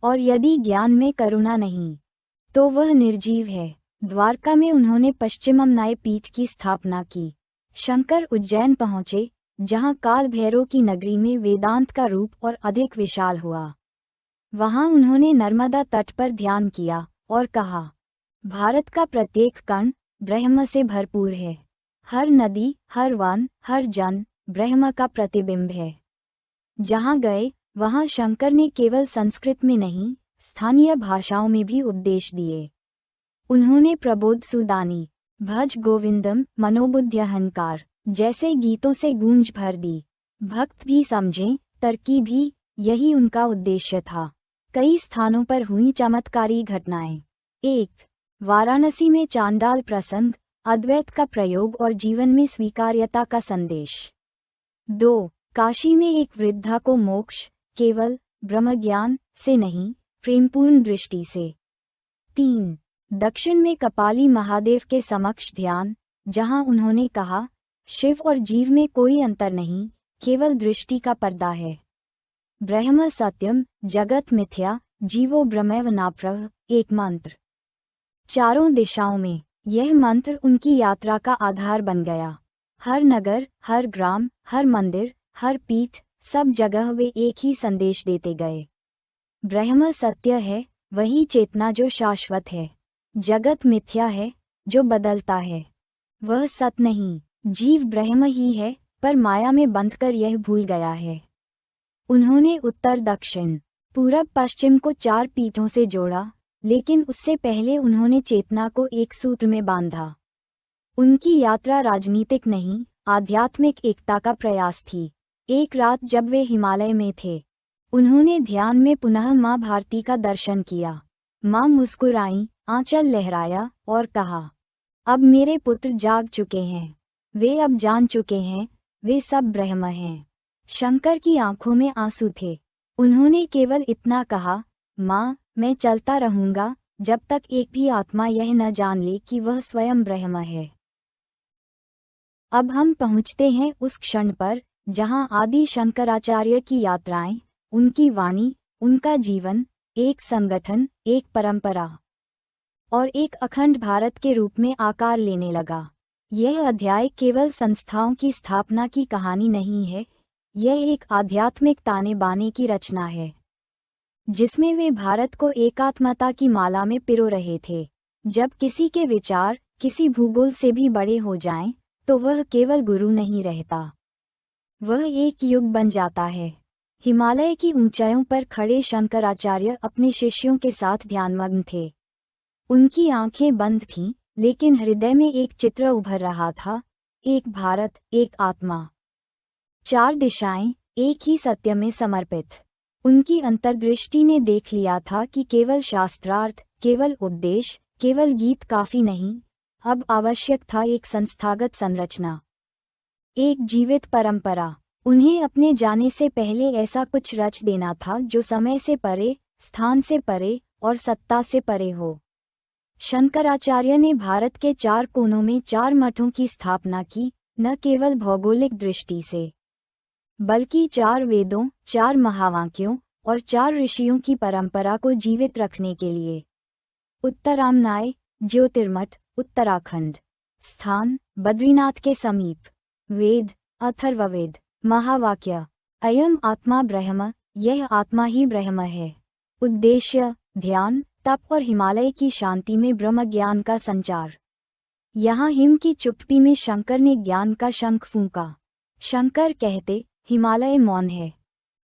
और यदि ज्ञान में करुणा नहीं, तो वह निर्जीव है। द्वारका में उन्होंने पश्चिममनाय पीठ की स्थापना की। शंकर उज्जैन पहुँचे, जहाँ काल भैरव की नगरी में वेदांत का रूप और अधिक विशाल हुआ। वहाँ उन्होंने नर्मदा तट पर ध्यान किया और कहा, भारत का प्रत्येक कण ब्रह्म से भरपूर है। हर नदी, हर वन, हर जन ब्रह्म का प्रतिबिंब है। जहाँ गए, वहाँ शंकर ने केवल संस्कृत में नहीं, स्थानीय भाषाओं में भी उपदेश दिए। उन्होंने प्रबोध सुदानी, भज गोविंदम, मनोबुद्ध्यहंकार जैसे गीतों से गूंज भर दी। भक्त भी समझें, तर्की भी, यही उनका उद्देश्य था। कई स्थानों पर हुई चमत्कारी घटनाएं। 1. वाराणसी में चांडाल प्रसंग, अद्वैत का प्रयोग और जीवन में स्वीकार्यता का संदेश। 2. काशी में एक वृद्धा को मोक्ष केवल ब्रह्मज्ञान से नहीं, प्रेमपूर्ण दृष्टि से। 3. दक्षिण में कपाली महादेव के समक्ष ध्यान, जहां उन्होंने कहा, शिव और जीव में कोई अंतर नहीं, केवल दृष्टि का पर्दा है। ब्रह्म सत्यम, जगत मिथ्या, जीवो ब्रह्मैव नाप्रः, एक मंत्र। चारों दिशाओं में यह मंत्र उनकी यात्रा का आधार बन गया। हर नगर, हर ग्राम, हर मंदिर, हर पीठ, सब जगह वे एक ही संदेश देते गए। ब्रह्म सत्य है, वही चेतना जो शाश्वत है। जगत मिथ्या है, जो बदलता है। वह सत नहीं, जीव ब्रह्म ही है, पर माया में बंधकर यह भूल गया है। उन्होंने उत्तर दक्षिण, पूरब पश्चिम को 4 पीठों से जोड़ा, लेकिन उससे पहले उन्होंने चेतना को एक सूत्र में बांधा। उनकी यात्रा राजनीतिक नहीं, आध्यात्मिक एकता का प्रयास थी। एक रात जब वे हिमालय में थे, उन्होंने ध्यान में पुनः माँ भारती का दर्शन किया। माँ मुस्कुराईं, आंचल लहराया और कहा, अब मेरे पुत्र जाग चुके हैं। वे अब जान चुके हैं, वे सब ब्रह्म हैं। शंकर की आंखों में आंसू थे। उन्होंने केवल इतना कहा, माँ, मैं चलता रहूंगा, जब तक एक भी आत्मा यह न जान ले कि वह स्वयं ब्रह्म है। अब हम पहुँचते हैं उस क्षण पर, जहां आदि शंकराचार्य की यात्राएं, उनकी वाणी, उनका जीवन, एक संगठन, एक परंपरा और एक अखंड भारत के रूप में आकार लेने लगा। यह अध्याय केवल संस्थाओं की स्थापना की कहानी नहीं है, यह एक आध्यात्मिक ताने बाने की रचना है, जिसमें वे भारत को एकात्मता की माला में पिरो रहे थे। जब किसी के विचार किसी भूगोल से भी बड़े हो जाएं, तो वह केवल गुरु नहीं रहता, वह एक युग बन जाता है। हिमालय की ऊंचाइयों पर खड़े शंकराचार्य अपने शिष्यों के साथ ध्यानमग्न थे। उनकी आंखें बंद थीं, लेकिन हृदय में एक चित्र उभर रहा था, एक भारत, एक आत्मा, चार दिशाएं, एक ही सत्य में समर्पित। उनकी अंतर्दृष्टि ने देख लिया था कि केवल शास्त्रार्थ, केवल उपदेश, केवल गीत काफी नहीं, अब आवश्यक था एक संस्थागत संरचना, एक जीवित परंपरा। उन्हें अपने जाने से पहले ऐसा कुछ रच देना था जो समय से परे, स्थान से परे और सत्ता से परे हो। शंकराचार्य ने भारत के चार कोनों में चार मठों की स्थापना की, न केवल भौगोलिक दृष्टि से, बल्कि चार वेदों, चार महावाक्यों और चार ऋषियों की परंपरा को जीवित रखने के लिए। उत्तरामनाय, ज्योतिर्मठ, उत्तराखंड। स्थान, बद्रीनाथ के समीप। वेद, अथर्ववेद। महावाक्य, अयम आत्मा ब्रह्म, यह आत्मा ही ब्रह्म है। उद्देश्य, ध्यान, तप और हिमालय की शांति में ब्रह्म ज्ञान का संचार। यहाँ हिम की चुप्पी में शंकर ने ज्ञान का शंख फूंका। शंकर कहते, हिमालय मौन है,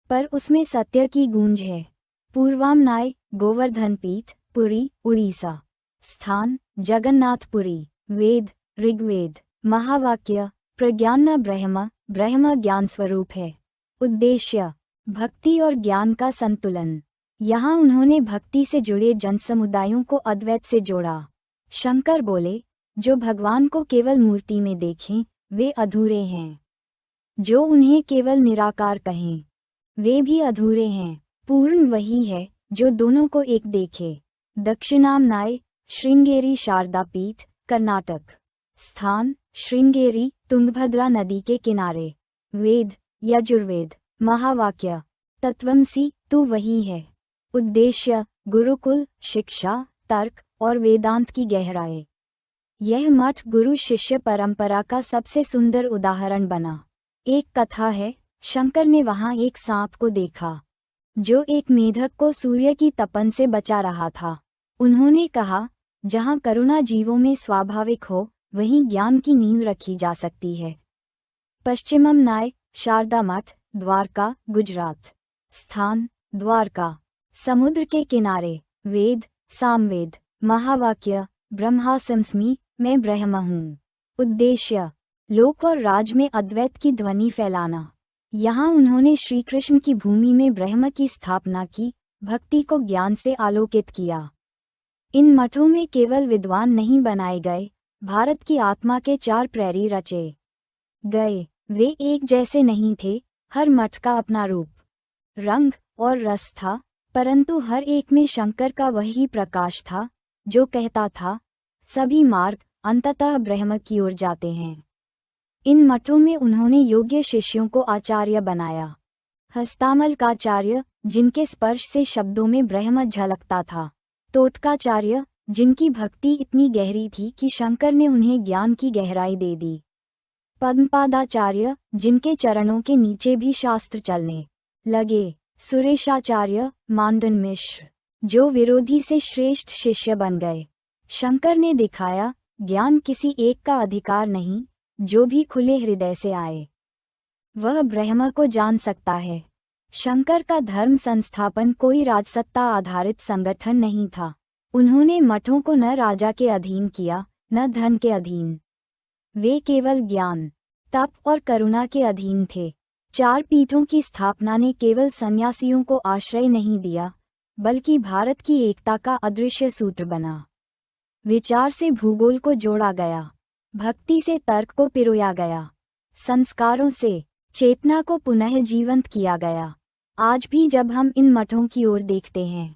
पर उसमें सत्य की गूंज है। पूर्वामनाय, गोवर्धन पीठ, पुरी, उड़ीसा। स्थान, जगन्नाथपुरी। वेद, ऋग्वेद। महावाक्य, प्रज्ञान ब्रह्म, ब्रह्म ज्ञान स्वरूप है। उद्देश्य, भक्ति और ज्ञान का संतुलन। यहाँ उन्होंने भक्ति से जुड़े जनसमुदायों को अद्वैत से जोड़ा। शंकर बोले, जो भगवान को केवल मूर्ति में देखें, वे अधूरे हैं। जो उन्हें केवल निराकार कहें, वे भी अधूरे हैं। पूर्ण वही है जो दोनों को एक देखे। दक्षिणामनाय, श्रृंगेरी शारदा पीठ, कर्नाटक। स्थान, श्रृंगेरी, तुंगभद्रा नदी के किनारे। वेद, यजुर्वेद। महावाक्य, तत्वमसि, तू वही है। उद्देश्य, गुरुकुल, शिक्षा, तर्क और वेदांत की गहराई। यह मठ गुरु शिष्य परंपरा का सबसे सुंदर उदाहरण बना। एक कथा है, शंकर ने वहां एक सांप को देखा, जो एक मेढक को सूर्य की तपन से बचा रहा था। उन्होंने कहा, जहां करुणा जीवों में स्वाभाविक हो, वहीं ज्ञान की नींव रखी जा सकती है। पश्चिममनाय, शारदा मठ, द्वारका, गुजरात। स्थान, द्वारका, समुद्र के किनारे। वेद, सामवेद। महावाक्य, ब्रह्मास्मि, मैं ब्रह्म हूँ। उद्देश्य, लोक और राज में अद्वैत की ध्वनि फैलाना। यहाँ उन्होंने श्री कृष्ण की भूमि में ब्रह्म की स्थापना की, भक्ति को ज्ञान से आलोकित किया। इन मठों में केवल विद्वान नहीं बनाए गए, भारत की आत्मा के चार प्रहरी रचे गए। वे एक जैसे नहीं थे, हर मठ का अपना रूप, रंग और रस था, परंतु हर एक में शंकर का वही प्रकाश था, जो कहता था, सभी मार्ग अंततः ब्रह्म की ओर जाते हैं। इन मठों में उन्होंने योग्य शिष्यों को आचार्य बनाया। हस्तामलकाचार्य, जिनके स्पर्श से शब्दों में ब्रह्म झलकता था। तोटकाचार्य, जिनकी भक्ति इतनी गहरी थी कि शंकर ने उन्हें ज्ञान की गहराई दे दी। पद्मपादाचार्य, जिनके चरणों के नीचे भी शास्त्र चलने लगे। सुरेशाचार्य, मांडन मिश्र, जो विरोधी से श्रेष्ठ शिष्य बन गए। शंकर ने दिखाया, ज्ञान किसी एक का अधिकार नहीं, जो भी खुले हृदय से आए, वह ब्रह्म को जान सकता है। शंकर का धर्म संस्थापन कोई राजसत्ता आधारित संगठन नहीं था। उन्होंने मठों को न राजा के अधीन किया, न धन के अधीन। वे केवल ज्ञान, तप और करुणा के अधीन थे। चार पीठों की स्थापना ने केवल सन्यासियों को आश्रय नहीं दिया, बल्कि भारत की एकता का अदृश्य सूत्र बना। विचार से भूगोल को जोड़ा गया, भक्ति से तर्क को पिरोया गया, संस्कारों से चेतना को पुनः जीवंत किया गया। आज भी जब हम इन मठों की ओर देखते हैं,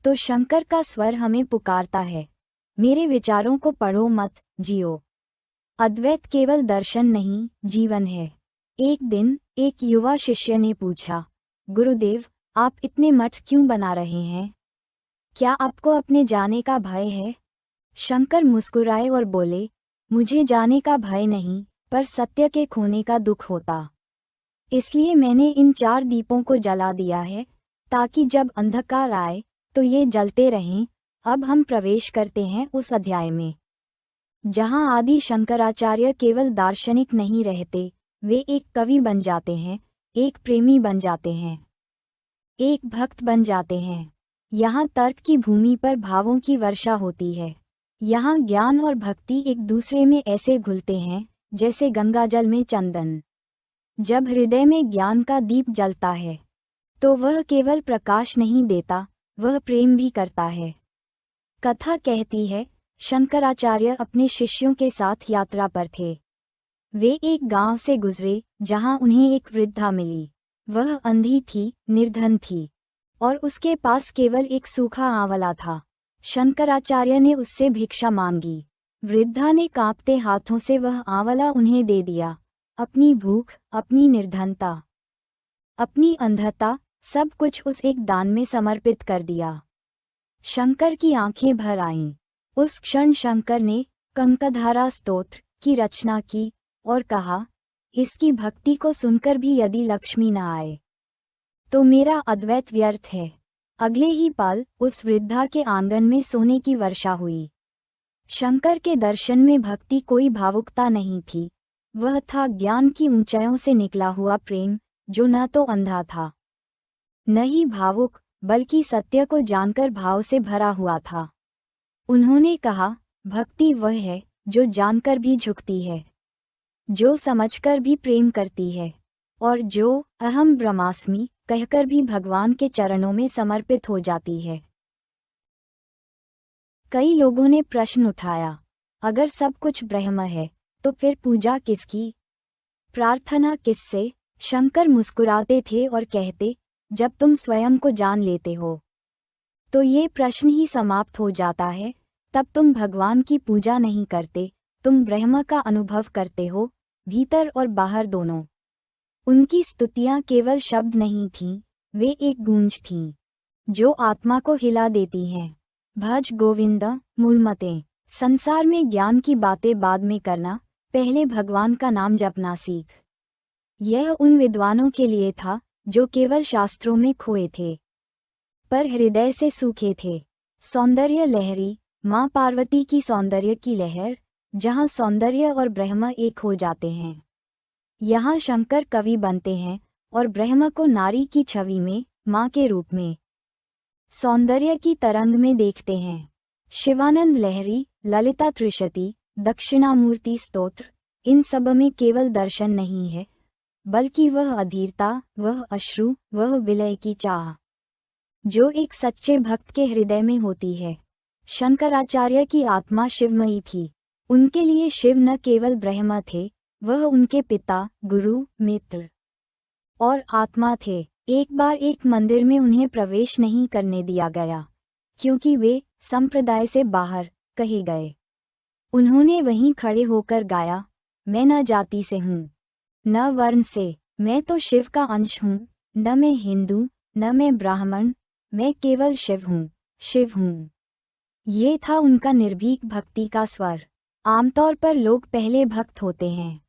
तो शंकर का स्वर हमें पुकारता है, मेरे विचारों को पढ़ो मत, जियो। अद्वैत केवल दर्शन नहीं, जीवन है। एक दिन एक युवा शिष्य ने पूछा, गुरुदेव, आप इतने मठ क्यों बना रहे हैं? क्या आपको अपने जाने का भय है? शंकर मुस्कुराए और बोले, मुझे जाने का भय नहीं, पर सत्य के खोने का दुख होता। इसलिए मैंने इन 4 दीपों को जला दिया है, ताकि जब अंधकार आए तो ये जलते रहें। अब हम प्रवेश करते हैं उस अध्याय में जहां आदि शंकराचार्य केवल दार्शनिक नहीं रहते, वे एक कवि बन जाते हैं, एक प्रेमी बन जाते हैं, एक भक्त बन जाते हैं। यहाँ तर्क की भूमि पर भावों की वर्षा होती है। यहाँ ज्ञान और भक्ति एक दूसरे में ऐसे घुलते हैं जैसे गंगाजल में चंदन। जब हृदय में ज्ञान का दीप जलता है तो वह केवल प्रकाश नहीं देता, वह प्रेम भी करता है। कथा कहती है, शंकराचार्य अपने शिष्यों के साथ यात्रा पर थे। वे एक गांव से गुजरे जहां उन्हें एक वृद्धा मिली। वह अंधी थी, निर्धन थी और उसके पास केवल एक सूखा आंवला था। शंकराचार्य ने उससे भिक्षा मांगी। वृद्धा ने कांपते हाथों से वह आंवला उन्हें दे दिया। अपनी भूख, अपनी निर्धनता, अपनी अंधता, सब कुछ उस एक दान में समर्पित कर दिया। शंकर की आंखें भर आईं। उस क्षण शंकर ने कनकधारा स्तोत्र की रचना की और कहा, इसकी भक्ति को सुनकर भी यदि लक्ष्मी न आए तो मेरा अद्वैत व्यर्थ है। अगले ही पल उस वृद्धा के आंगन में सोने की वर्षा हुई। शंकर के दर्शन में भक्ति कोई भावुकता नहीं थी, वह था ज्ञान की ऊंचाइयों से निकला हुआ प्रेम, जो न तो अंधा था न ही भावुक, बल्कि सत्य को जानकर भाव से भरा हुआ था। उन्होंने कहा, भक्ति वह है जो जानकर भी झुकती है, जो समझकर भी प्रेम करती है और जो अहम ब्रह्मास्मि कहकर भी भगवान के चरणों में समर्पित हो जाती है। कई लोगों ने प्रश्न उठाया, अगर सब कुछ ब्रह्म है तो फिर पूजा किसकी, प्रार्थना किससे? शंकर मुस्कुराते थे और कहते, जब तुम स्वयं को जान लेते हो तो ये प्रश्न ही समाप्त हो जाता है। तब तुम भगवान की पूजा नहीं करते, तुम ब्रह्म का अनुभव करते हो, भीतर और बाहर दोनों। उनकी स्तुतियाँ केवल शब्द नहीं थीं, वे एक गूंज थीं जो आत्मा को हिला देती हैं। भज गोविंद मूढ़मते। संसार में ज्ञान की बातें बाद में करना, पहले भगवान का नाम जपना सीख। यह उन विद्वानों के लिए था जो केवल शास्त्रों में खोए थे पर हृदय से सूखे थे। सौंदर्य लहरी, माँ पार्वती की सौंदर्य की लहर, जहाँ सौंदर्य और ब्रह्म एक हो जाते हैं। यहाँ शंकर कवि बनते हैं और ब्रह्म को नारी की छवि में, माँ के रूप में, सौंदर्य की तरंग में देखते हैं। शिवानंद लहरी, ललिता त्रिशति, दक्षिणामूर्ति स्तोत्र, इन सब में केवल दर्शन नहीं है, बल्कि वह अधीरता, वह अश्रु, वह विलय की चाह जो एक सच्चे भक्त के हृदय में होती है। शंकराचार्य की आत्मा शिवमयी थी। उनके लिए शिव न केवल ब्रह्म थे, वह उनके पिता, गुरु, मित्र और आत्मा थे। एक बार एक मंदिर में उन्हें प्रवेश नहीं करने दिया गया, क्योंकि वे संप्रदाय से बाहर कहे गए। उन्होंने वहीं खड़े होकर गाया, मैं न जाति से हूँ न वर्ण से, मैं तो शिव का अंश हूँ, न मैं हिंदू न मैं ब्राह्मण, मैं केवल शिव हूँ, शिव हूँ। ये था उनका निर्भीक भक्ति का स्वर। आमतौर पर लोग पहले भक्त होते हैं,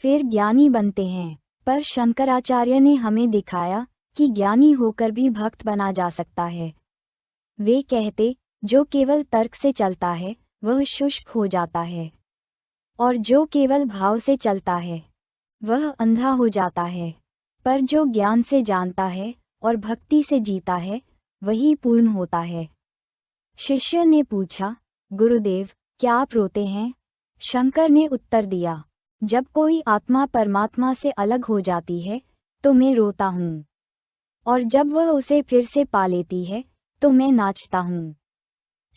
फिर ज्ञानी बनते हैं, पर शंकराचार्य ने हमें दिखाया कि ज्ञानी होकर भी भक्त बना जा सकता है। वे कहते, जो केवल तर्क से चलता है वह शुष्क हो जाता है, और जो केवल भाव से चलता है वह अंधा हो जाता है, पर जो ज्ञान से जानता है और भक्ति से जीता है वही पूर्ण होता है। शिष्य ने पूछा, गुरुदेव, क्या आप रोते हैं? शंकर ने उत्तर दिया, जब कोई आत्मा परमात्मा से अलग हो जाती है तो मैं रोता हूँ, और जब वह उसे फिर से पा लेती है तो मैं नाचता हूँ।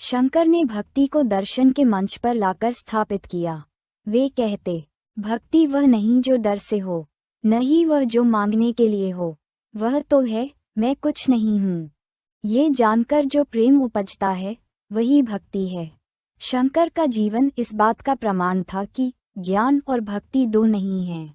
शंकर ने भक्ति को दर्शन के मंच पर लाकर स्थापित किया। वे कहते, भक्ति वह नहीं जो डर से हो, न ही वह जो मांगने के लिए हो, वह तो है, मैं कुछ नहीं हूँ। ये जानकर जो प्रेम उपजता है वही भक्ति है। शंकर का जीवन इस बात का प्रमाण था कि ज्ञान और भक्ति दो नहीं हैं,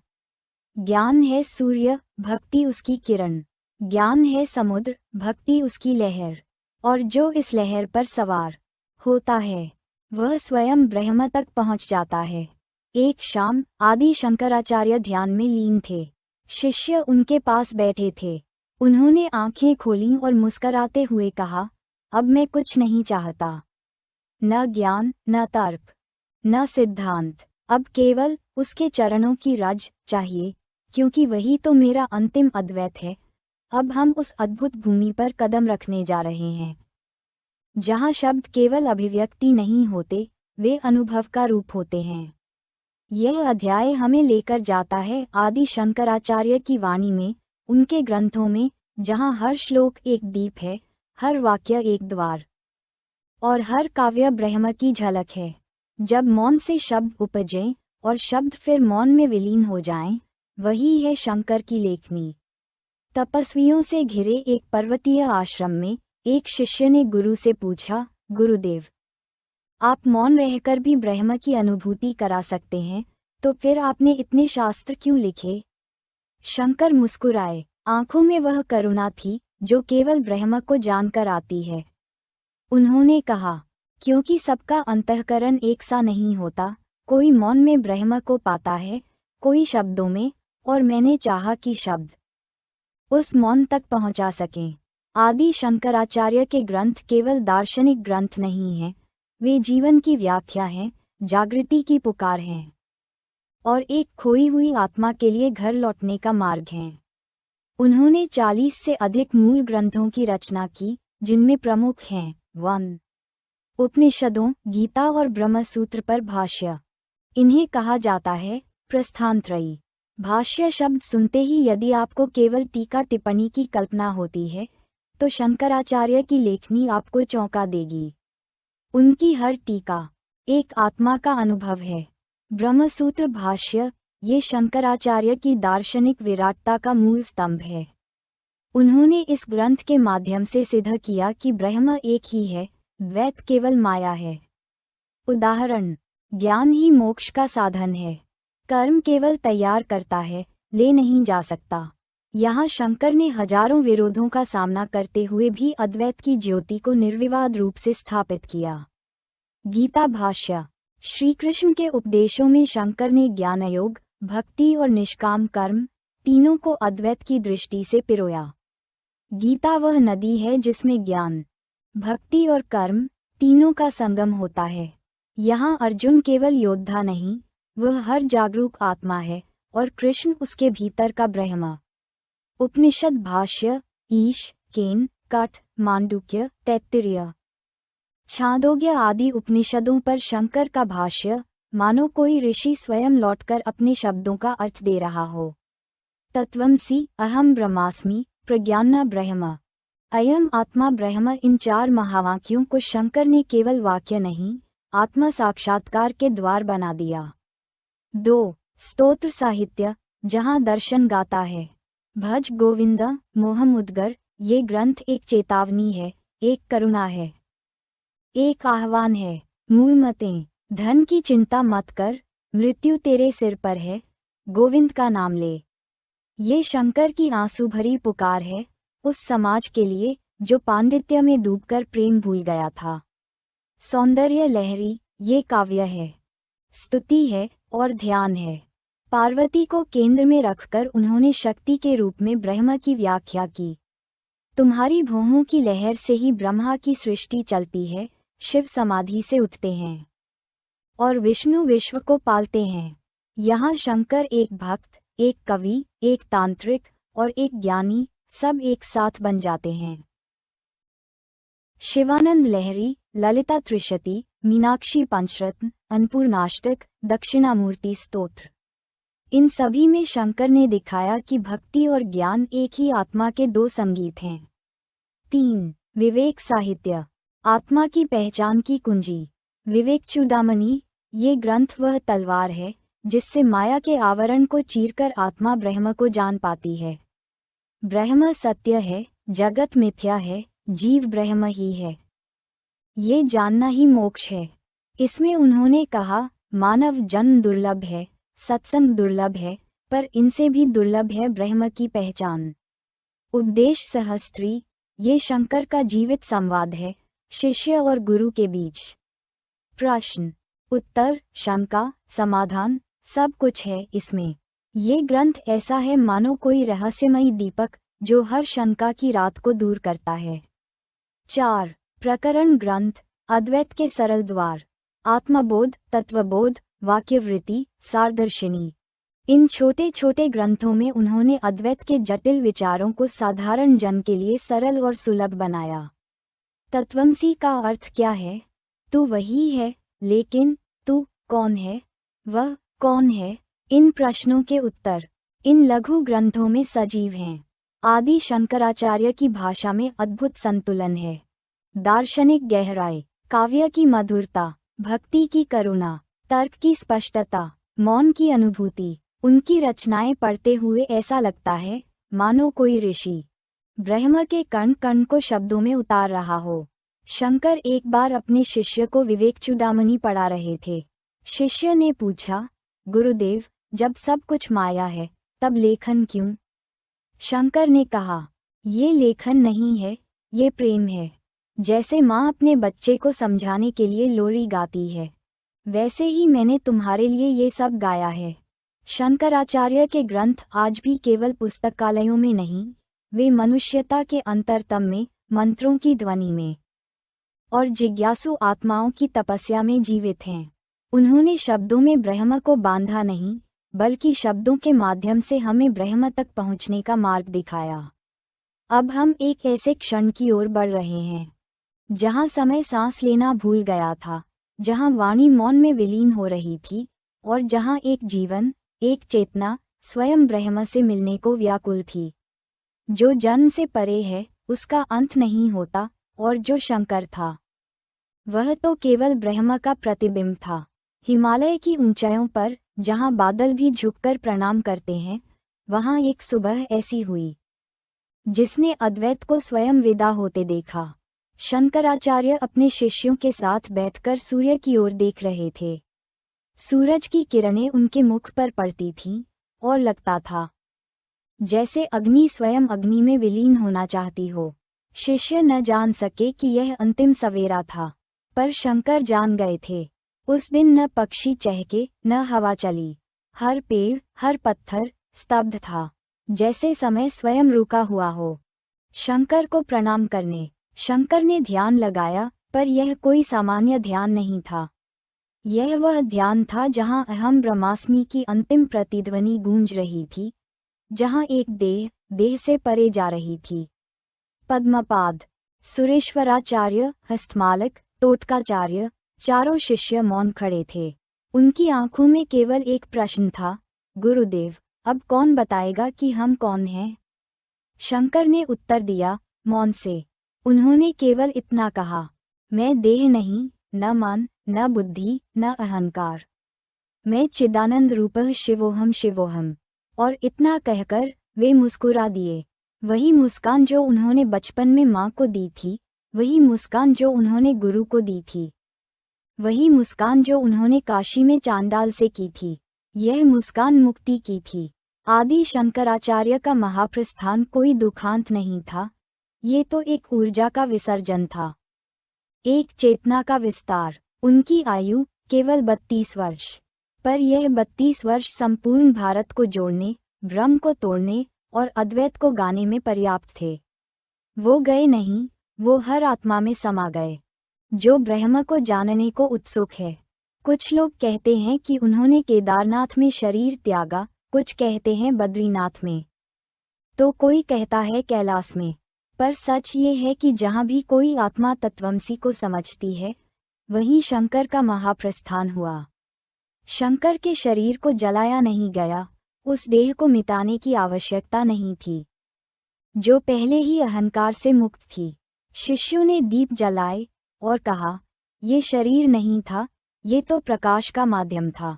ज्ञान है सूर्य, भक्ति उसकी किरण। ज्ञान है समुद्र, भक्ति उसकी लहर। और जो इस लहर पर सवार होता है वह स्वयं ब्रह्म तक पहुंच जाता है। एक शाम आदि शंकराचार्य ध्यान में लीन थे। शिष्य उनके पास बैठे थे। उन्होंने आंखें खोलीं और मुस्कराते हुए कहा, अब मैं कुछ नहीं चाहता, न ज्ञान, न तर्क, न सिद्धांत। अब केवल उसके चरणों की रज चाहिए, क्योंकि वही तो मेरा अंतिम अद्वैत है। अब हम उस अद्भुत भूमि पर कदम रखने जा रहे हैं जहाँ शब्द केवल अभिव्यक्ति नहीं होते, वे अनुभव का रूप होते हैं। यह अध्याय हमें लेकर जाता है आदि शंकराचार्य की वाणी में, उनके ग्रंथों में, जहाँ हर श्लोक एक दीप है, हर वाक्य एक द्वार और हर काव्य ब्रह्म की झलक है। जब मौन से शब्द उपजें और शब्द फिर मौन में विलीन हो जाएं, वही है शंकर की लेखनी। तपस्वियों से घिरे एक पर्वतीय आश्रम में एक शिष्य ने गुरु से पूछा, गुरुदेव, आप मौन रहकर भी ब्रह्म की अनुभूति करा सकते हैं, तो फिर आपने इतने शास्त्र क्यों लिखे? शंकर मुस्कुराए। आंखों में वह करुणा थी जो केवल ब्रह्म को जानकर आती है। उन्होंने कहा, क्योंकि सबका अंतःकरण एक सा नहीं होता। कोई मौन में ब्रह्म को पाता है, कोई शब्दों में, और मैंने चाहा कि शब्द उस मौन तक पहुंचा सकें। आदि शंकराचार्य के ग्रंथ केवल दार्शनिक ग्रंथ नहीं हैं, वे जीवन की व्याख्या हैं, जागृति की पुकार हैं, और एक खोई हुई आत्मा के लिए घर लौटने का मार्ग हैं। उन्होंने 40 से अधिक मूल ग्रंथों की रचना की, जिनमें प्रमुख हैं 1. उपनिषदों, गीता और ब्रह्मसूत्र पर भाष्य। इन्हें कहा जाता है प्रस्थानत्रयी। भाष्य शब्द सुनते ही यदि आपको केवल टीका टिप्पणी की कल्पना होती है, तो शंकराचार्य की लेखनी आपको चौंका देगी। उनकी हर टीका एक आत्मा का अनुभव है। ब्रह्मसूत्र भाष्य, ये शंकराचार्य की दार्शनिक विराटता का मूल स्तंभ है। उन्होंने इस ग्रंथ के माध्यम से सिद्ध किया कि ब्रह्म एक ही है, द्वैत केवल माया है। उदाहरण, ज्ञान ही मोक्ष का साधन है। कर्म केवल तैयार करता है, ले नहीं जा सकता। यहाँ शंकर ने हजारों विरोधों का सामना करते हुए भी अद्वैत की ज्योति को निर्विवाद रूप से स्थापित किया। गीता भाष्य। श्री कृष्ण के उपदेशों में शंकर ने ज्ञानयोग, भक्ति और निष्काम कर्म तीनों को अद्वैत की दृष्टि से पिरोया। गीता वह नदी है जिसमें ज्ञान, भक्ति और कर्म तीनों का संगम होता है। यहाँ अर्जुन केवल योद्धा नहीं, वह हर जागरूक आत्मा है, और कृष्ण उसके भीतर का ब्रह्म। उपनिषद भाष्य, ईश, केन, कठ, मांडुक्य, तैत्तिरीय, छांदोग्य आदि उपनिषदों पर शंकर का भाष्य, मानो कोई ऋषि स्वयं लौटकर अपने शब्दों का अर्थ दे रहा हो। तत्वमसि, अहम ब्रह्मास्मि, प्रज्ञाना ब्रह्म, अयम आत्मा ब्रह्म, इन 4 महावाक्यों को शंकर ने केवल वाक्य नहीं, आत्मा साक्षात्कार के द्वार बना दिया। 2. स्तोत्र साहित्य, जहाँ दर्शन गाता है। भज गोविंद, मोह मुद्गर, ये ग्रंथ एक चेतावनी है, एक करुणा है, एक आह्वान है। मूलमतें, धन की चिंता मत कर, मृत्यु तेरे सिर पर है, गोविंद का नाम ले। ये शंकर की आंसू भरी पुकार है, उस समाज के लिए जो पांडित्य में डूबकर प्रेम भूल गया था। सौंदर्य लहरी, ये काव्य है, स्तुति है और ध्यान है। पार्वती को केंद्र में रखकर उन्होंने शक्ति के रूप में ब्रह्म की व्याख्या की। तुम्हारी भौहों की लहर से ही ब्रह्मा की सृष्टि चलती है, शिव समाधि से उठते हैं और विष्णु विश्व को पालते हैं। यहाँ शंकर एक भक्त, एक कवि, एक तांत्रिक और एक ज्ञानी, सब एक साथ बन जाते हैं। शिवानंद लहरी, ललिता त्रिशति, मीनाक्षी पंचरत्न, अन्नपूर्णाष्टक, दक्षिणामूर्ति स्तोत्र, इन सभी में शंकर ने दिखाया कि भक्ति और ज्ञान एक ही आत्मा के 2 संगीत हैं। 3. विवेक साहित्य, आत्मा की पहचान की कुंजी। विवेक चूड़ामणि, ये ग्रंथ वह तलवार है जिससे माया के आवरण को चीरकर आत्मा ब्रह्म को जान पाती है। ब्रह्म सत्य है, जगत मिथ्या है, जीव ब्रह्म ही है। ये जानना ही मोक्ष है। इसमें उन्होंने कहा, मानव जन्म दुर्लभ है, सत्संग दुर्लभ है, पर इनसे भी दुर्लभ है ब्रह्म की पहचान। उपदेश सहस्त्री, ये शंकर का जीवित संवाद है शिष्य और गुरु के बीच। प्रश्न उत्तर शंका समाधान सब कुछ है इसमें। ये ग्रंथ ऐसा है मानो कोई रहस्यमयी दीपक जो हर शंका की रात को दूर करता है। 4 प्रकरण ग्रंथ अद्वैत के सरल द्वार, आत्मबोध, तत्वबोध, वाक्यवृत्ति, सारदर्शिनी। इन छोटे छोटे ग्रंथों में उन्होंने अद्वैत के जटिल विचारों को साधारण जन के लिए सरल और सुलभ बनाया। तत्वमसी का अर्थ क्या है? तू वही है, लेकिन तू कौन है? वह कौन है? इन प्रश्नों के उत्तर इन लघु ग्रंथों में सजीव हैं। आदि शंकराचार्य की भाषा में अद्भुत संतुलन है। दार्शनिक गहराई, काव्य की मधुरता, भक्ति की करुणा, तर्क की स्पष्टता, मौन की अनुभूति। उनकी रचनाएं पढ़ते हुए ऐसा लगता है मानो कोई ऋषि ब्रह्म के कण कण को शब्दों में उतार रहा हो। शंकर एक बार अपने शिष्य को विवेक चूड़ामणि पढ़ा रहे थे। शिष्य ने पूछा, गुरुदेव, जब सब कुछ माया है तब लेखन क्यों? शंकर ने कहा, ये लेखन नहीं है, ये प्रेम है। जैसे माँ अपने बच्चे को समझाने के लिए लोरी गाती है, वैसे ही मैंने तुम्हारे लिए ये सब गाया है। शंकराचार्य के ग्रंथ आज भी केवल पुस्तकालयों में नहीं, वे मनुष्यता के अंतरतम में, मंत्रों की ध्वनि में और जिज्ञासु आत्माओं की तपस्या में जीवित हैं। उन्होंने शब्दों में ब्रह्म को बांधा नहीं, बल्कि शब्दों के माध्यम से हमें ब्रह्म तक पहुंचने का मार्ग दिखाया। अब हम एक ऐसे क्षण की ओर बढ़ रहे हैं जहां समय सांस लेना भूल गया था, जहां वाणी मौन में विलीन हो रही थी और जहां एक जीवन, एक चेतना स्वयं ब्रह्म से मिलने को व्याकुल थी। जो जन्म से परे है उसका अंत नहीं होता, और जो शंकर था वह तो केवल ब्रह्म का प्रतिबिंब था। हिमालय की ऊंचाइयों पर जहां बादल भी झुककर प्रणाम करते हैं, वहां एक सुबह ऐसी हुई जिसने अद्वैत को स्वयं विदा होते देखा। शंकराचार्य अपने शिष्यों के साथ बैठकर सूर्य की ओर देख रहे थे। सूरज की किरणें उनके मुख पर पड़ती थीं और लगता था जैसे अग्नि स्वयं अग्नि में विलीन होना चाहती हो। शिष्य न जान सके कि यह अंतिम सवेरा था, पर शंकर जान गए थे। उस दिन न पक्षी चहके, न हवा चली। हर पेड़, हर पत्थर स्तब्ध था, जैसे समय स्वयं रुका हुआ हो। शंकर को प्रणाम करने शंकर ने ध्यान लगाया, पर यह कोई सामान्य ध्यान नहीं था। यह वह ध्यान था जहां अहम ब्रह्मास्मि की अंतिम प्रतिध्वनि गूंज रही थी, जहां एक देह से परे जा रही थी। पद्मपाद, सुरेश्वराचार्य, हस्तमालक, तोटकाचार्य, चारों शिष्य मौन खड़े थे। उनकी आंखों में केवल एक प्रश्न था, गुरुदेव, अब कौन बताएगा कि हम कौन हैं? शंकर ने उत्तर दिया, मौन से। उन्होंने केवल इतना कहा, मैं देह नहीं, न मन, न बुद्धि, न अहंकार। मैं चिदानंद रूपः शिवोहम शिवोहम। और इतना कहकर वे मुस्कुरा दिए। वही मुस्कान जो उन्होंने बचपन में माँ को दी थी, वही मुस्कान जो उन्होंने गुरु को दी थी, वही मुस्कान जो उन्होंने काशी में चांडाल से की थी। यह मुस्कान मुक्ति की थी। आदि शंकराचार्य का महाप्रस्थान कोई दुखांत नहीं था, ये तो एक ऊर्जा का विसर्जन था, एक चेतना का विस्तार। उनकी आयु केवल 32 वर्ष, पर यह 32 वर्ष संपूर्ण भारत को जोड़ने, भ्रम को तोड़ने और अद्वैत को गाने में पर्याप्त थे। वो गए नहीं, वो हर आत्मा में समा गए जो ब्रह्म को जानने को उत्सुक है। कुछ लोग कहते हैं कि उन्होंने केदारनाथ में शरीर त्यागा, कुछ कहते हैं बद्रीनाथ में, तो कोई कहता है कैलाश में। पर सच ये है कि जहाँ भी कोई आत्मा तत्वमसी को समझती है, वहीं शंकर का महाप्रस्थान हुआ। शंकर के शरीर को जलाया नहीं गया, उस देह को मिटाने की आवश्यकता नहीं थी, जो पहले ही अहंकार से मुक्त थी। शिष्यों ने दीप जलाए और कहा, ये शरीर नहीं था, ये तो प्रकाश का माध्यम था।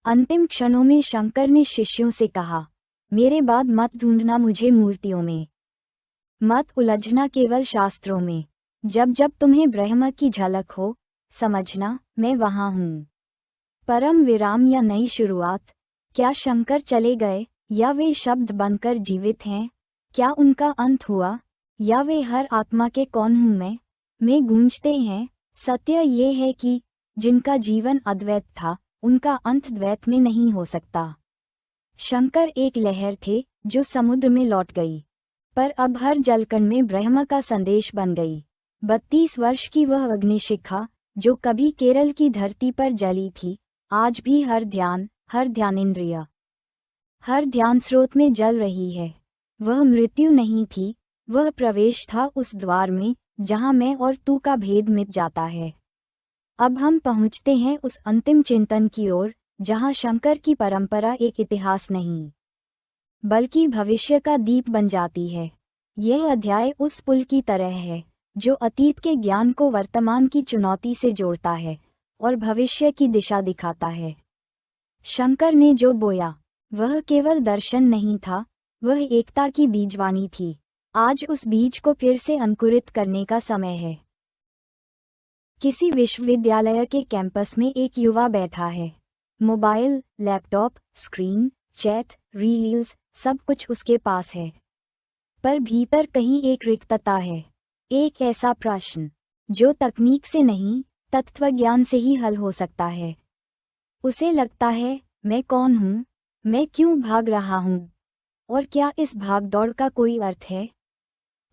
अंतिम क्षणों में शंकर ने शिष्यों से कहा, मेरे बाद मत ढूंढना मुझे मूर्तियों में, मत उलझना केवल शास्त्रों में। जब जब तुम्हें ब्रह्म की झलक हो, समझना मैं वहां हूँ। परम विराम या नई शुरुआत, क्या शंकर चले गए, या वे शब्द बनकर जीवित हैं? क्या उनका अंत हुआ, या वे हर आत्मा के कौन हूँ मैं गूंजते हैं? सत्य ये है कि जिनका जीवन अद्वैत था, उनका अंत द्वैत में नहीं हो सकता। शंकर एक लहर थे जो समुद्र में लौट गई, पर अब हर जलकण में ब्रह्म का संदेश बन गई। 32 वर्ष की वह अग्निशिखा जो कभी केरल की धरती पर जली थी, आज भी हर ध्यानेंद्रिय, हर ध्यान स्रोत में जल रही है। वह मृत्यु नहीं थी, वह प्रवेश था उस द्वार में जहां मैं और तू का भेद मिट जाता है। अब हम पहुंचते हैं उस अंतिम चिंतन की ओर, जहां शंकर की परंपरा एक इतिहास नहीं बल्कि भविष्य का दीप बन जाती है। यह अध्याय उस पुल की तरह है जो अतीत के ज्ञान को वर्तमान की चुनौती से जोड़ता है और भविष्य की दिशा दिखाता है। शंकर ने जो बोया वह केवल दर्शन नहीं था, वह एकता की बीजवाणी थी। आज उस बीज को फिर से अंकुरित करने का समय है। किसी विश्वविद्यालय के कैंपस में एक युवा बैठा है। Mobile, laptop, screen, chat, reels, सब कुछ उसके पास है। पर भीतर कहीं एक रिक्तता है, एक ऐसा प्रश्न जो तकनीक से नहीं, तत्वज्ञान से ही हल हो सकता है। उसे लगता है, मैं कौन हूँ, मैं क्यों भाग रहा हूँ, और क्या इस भागदौड़ का कोई अर्थ है?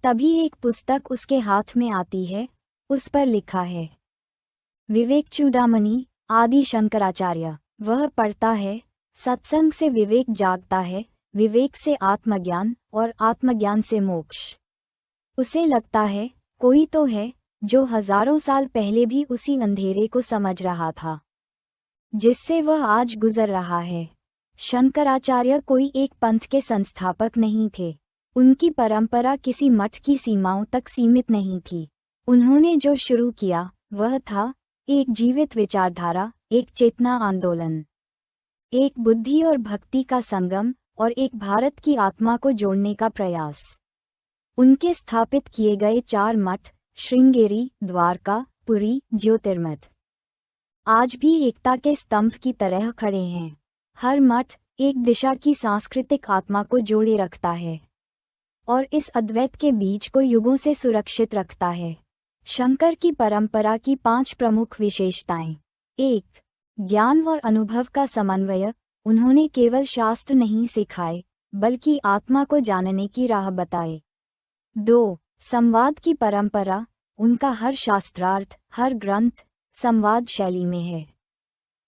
तभी एक पुस्तक उसके हाथ में आती है। उस पर लिखा है, विवेक चूड़ामणि, आदि शंकराचार्य। वह पढ़ता है, सत्संग से विवेक जागता है, विवेक से आत्मज्ञान, और आत्मज्ञान से मोक्ष। उसे लगता है, कोई तो है जो हजारों साल पहले भी उसी अंधेरे को समझ रहा था जिससे वह आज गुजर रहा है। शंकराचार्य कोई एक पंथ के संस्थापक नहीं थे। उनकी परंपरा किसी मठ की सीमाओं तक सीमित नहीं थी। उन्होंने जो शुरू किया वह था एक जीवित विचारधारा, एक चेतना आंदोलन, एक बुद्धि और भक्ति का संगम, और एक भारत की आत्मा को जोड़ने का प्रयास। उनके स्थापित किए गए 4 मठ, श्रृंगेरी, द्वारका, पुरी, ज्योतिर्मठ, आज भी एकता के स्तंभ की तरह खड़े हैं। हर मठ एक दिशा की सांस्कृतिक आत्मा को जोड़े रखता है और इस अद्वैत के बीज को युगों से सुरक्षित रखता है। शंकर की परंपरा की 5 प्रमुख विशेषताएं। 1. ज्ञान और अनुभव का समन्वय। उन्होंने केवल शास्त्र नहीं सिखाए, बल्कि आत्मा को जानने की राह बताए। 2. संवाद की परंपरा। उनका हर शास्त्रार्थ, हर ग्रंथ संवाद शैली में है।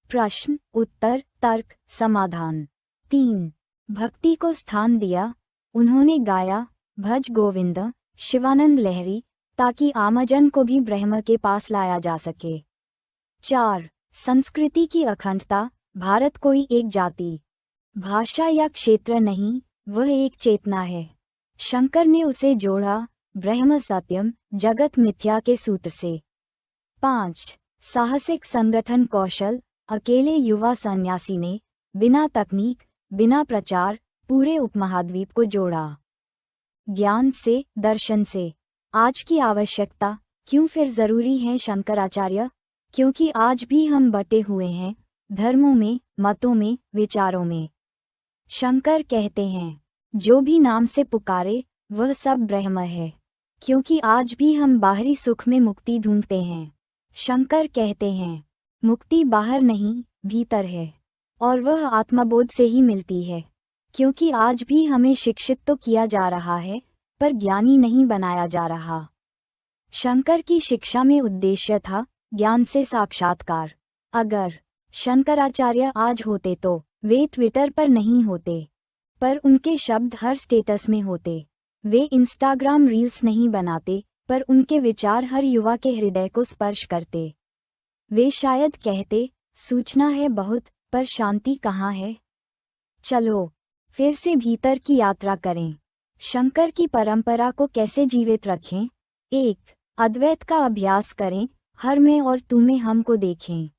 प्रश्न, उत्तर, तर्क, समाधान। 3. भक्ति को स्थान दिया। उन्होंने गाया, भज गोविंद, शिवानंद लहरी, ताकि आमजन को भी ब्रह्म के पास लाया जा सके। 4. संस्कृति की अखंडता। भारत कोई एक जाति, भाषा या क्षेत्र नहीं, वह एक चेतना है। शंकर ने उसे जोड़ा ब्रह्म सत्यम, जगत मिथ्या के सूत्र से। 5. साहसिक संगठन कौशल। अकेले युवा सन्यासी ने बिना तकनीक, बिना प्रचार, पूरे उपमहाद्वीप को जोड़ा। ज्ञान से, दर्शन से। आज की आवश्यकता क्यों फिर जरूरी है शंकराचार्य? क्योंकि आज भी हम बटे हुए हैं, धर्मों में, मतों में, विचारों में। शंकर कहते हैं, जो भी नाम से पुकारे वह सब ब्रह्म है। क्योंकि आज भी हम बाहरी सुख में मुक्ति ढूंढते हैं। शंकर कहते हैं, मुक्ति बाहर नहीं, भीतर है, और वह आत्मबोध से ही मिलती है। क्योंकि आज भी हमें शिक्षित तो किया जा रहा है, पर ज्ञानी नहीं बनाया जा रहा। शंकर की शिक्षा में उद्देश्य था ज्ञान से साक्षात्कार। अगर शंकराचार्य आज होते तो वे ट्विटर पर नहीं होते, पर उनके शब्द हर स्टेटस में होते। वे इंस्टाग्राम रील्स नहीं बनाते, पर उनके विचार हर युवा के हृदय को स्पर्श करते। वे शायद कहते, सूचना है बहुत, पर शांति कहाँ है? चलो फिर से भीतर की यात्रा करें। शंकर की परंपरा को कैसे जीवित रखें? 1. अद्वैत का अभ्यास करें, हर मैं और तू में हमको देखें।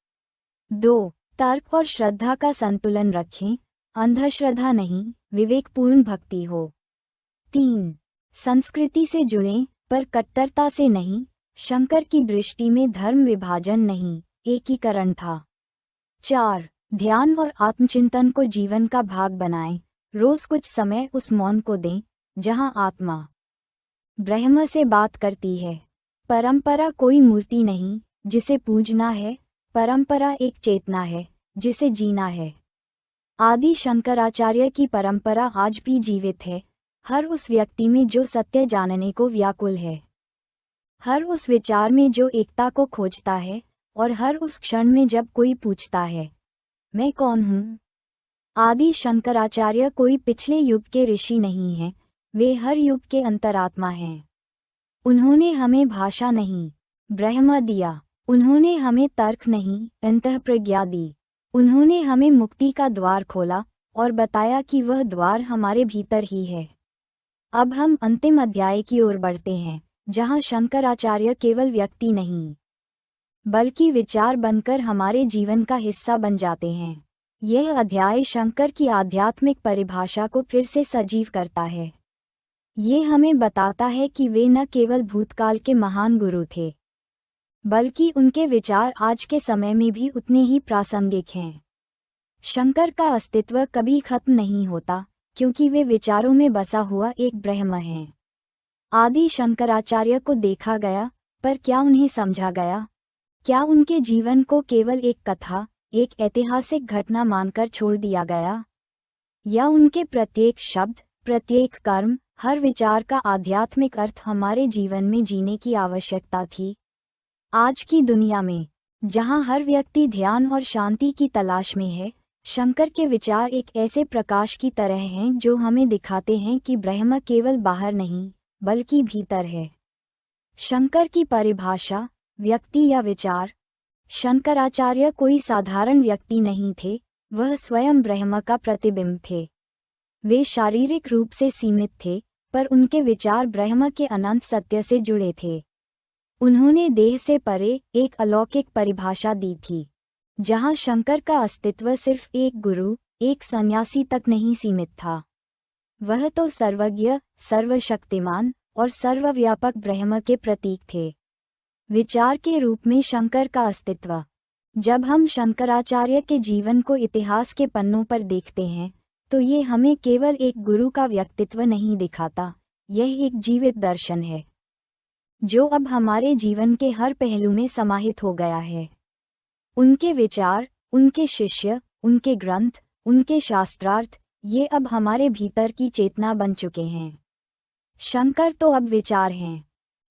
2. तर्क और श्रद्धा का संतुलन रखें, अंधश्रद्धा नहीं, विवेकपूर्ण भक्ति हो। 3. संस्कृति से जुड़ें, पर कट्टरता से नहीं। शंकर की दृष्टि में धर्म विभाजन नहीं, एकीकरण था। 4. ध्यान और आत्मचिंतन को जीवन का भाग बनाएं। रोज कुछ समय उस मौन को दें जहां आत्मा ब्रह्म से बात करती है। परंपरा कोई मूर्ति नहीं जिसे पूजना है, परंपरा एक चेतना है जिसे जीना है। आदि शंकराचार्य की परंपरा आज भी जीवित है, हर उस व्यक्ति में जो सत्य जानने को व्याकुल है, हर उस विचार में जो एकता को खोजता है, और हर उस क्षण में जब कोई पूछता है, मैं कौन हूँ। आदि शंकराचार्य कोई पिछले युग के ऋषि नहीं हैं, वे हर युग के अंतरात्मा हैं। उन्होंने हमें भाषा नहीं, ब्रह्म दिया। उन्होंने हमें तर्क नहीं, अंतःप्रज्ञा दी। उन्होंने हमें मुक्ति का द्वार खोला और बताया कि वह द्वार हमारे भीतर ही है। अब हम अंतिम अध्याय की ओर बढ़ते हैं, जहां शंकराचार्य केवल व्यक्ति नहीं बल्कि विचार बनकर हमारे जीवन का हिस्सा बन जाते हैं। यह अध्याय शंकर की आध्यात्मिक परिभाषा को फिर से सजीव करता है। ये हमें बताता है कि वे न केवल भूतकाल के महान गुरु थे, बल्कि उनके विचार आज के समय में भी उतने ही प्रासंगिक हैं। शंकर का अस्तित्व कभी खत्म नहीं होता, क्योंकि वे विचारों में बसा हुआ एक ब्रह्म है। आदि शंकराचार्य को देखा गया, पर क्या उन्हें समझा गया? क्या उनके जीवन को केवल एक कथा, एक ऐतिहासिक घटना मानकर छोड़ दिया गया? या उनके प्रत्येक शब्द, प्रत्येक कर्म, हर विचार का आध्यात्मिक अर्थ हमारे जीवन में जीने की आवश्यकता थी? आज की दुनिया में, जहां हर व्यक्ति ध्यान और शांति की तलाश में है, शंकर के विचार एक ऐसे प्रकाश की तरह हैं जो हमें दिखाते हैं कि ब्रह्म केवल बाहर नहीं, बल्कि भीतर है। शंकर की परिभाषा, व्यक्ति या विचार। शंकराचार्य कोई साधारण व्यक्ति नहीं थे, वह स्वयं ब्रह्म का प्रतिबिंब थे। वे शारीरिक रूप से सीमित थे, पर उनके विचार ब्रह्म के अनंत सत्य से जुड़े थे। उन्होंने देह से परे एक अलौकिक परिभाषा दी थी, जहां शंकर का अस्तित्व सिर्फ एक गुरु, एक सन्यासी तक नहीं सीमित था। वह तो सर्वज्ञ, सर्वशक्तिमान और सर्वव्यापक ब्रह्म के प्रतीक थे। विचार के रूप में शंकर का अस्तित्व। जब हम शंकराचार्य के जीवन को इतिहास के पन्नों पर देखते हैं, तो ये हमें केवल एक गुरु का व्यक्तित्व नहीं दिखाता, यह एक जीवित दर्शन है जो अब हमारे जीवन के हर पहलू में समाहित हो गया है। उनके विचार, उनके शिष्य, उनके ग्रंथ, उनके शास्त्रार्थ, ये अब हमारे भीतर की चेतना बन चुके हैं। शंकर तो अब विचार हैं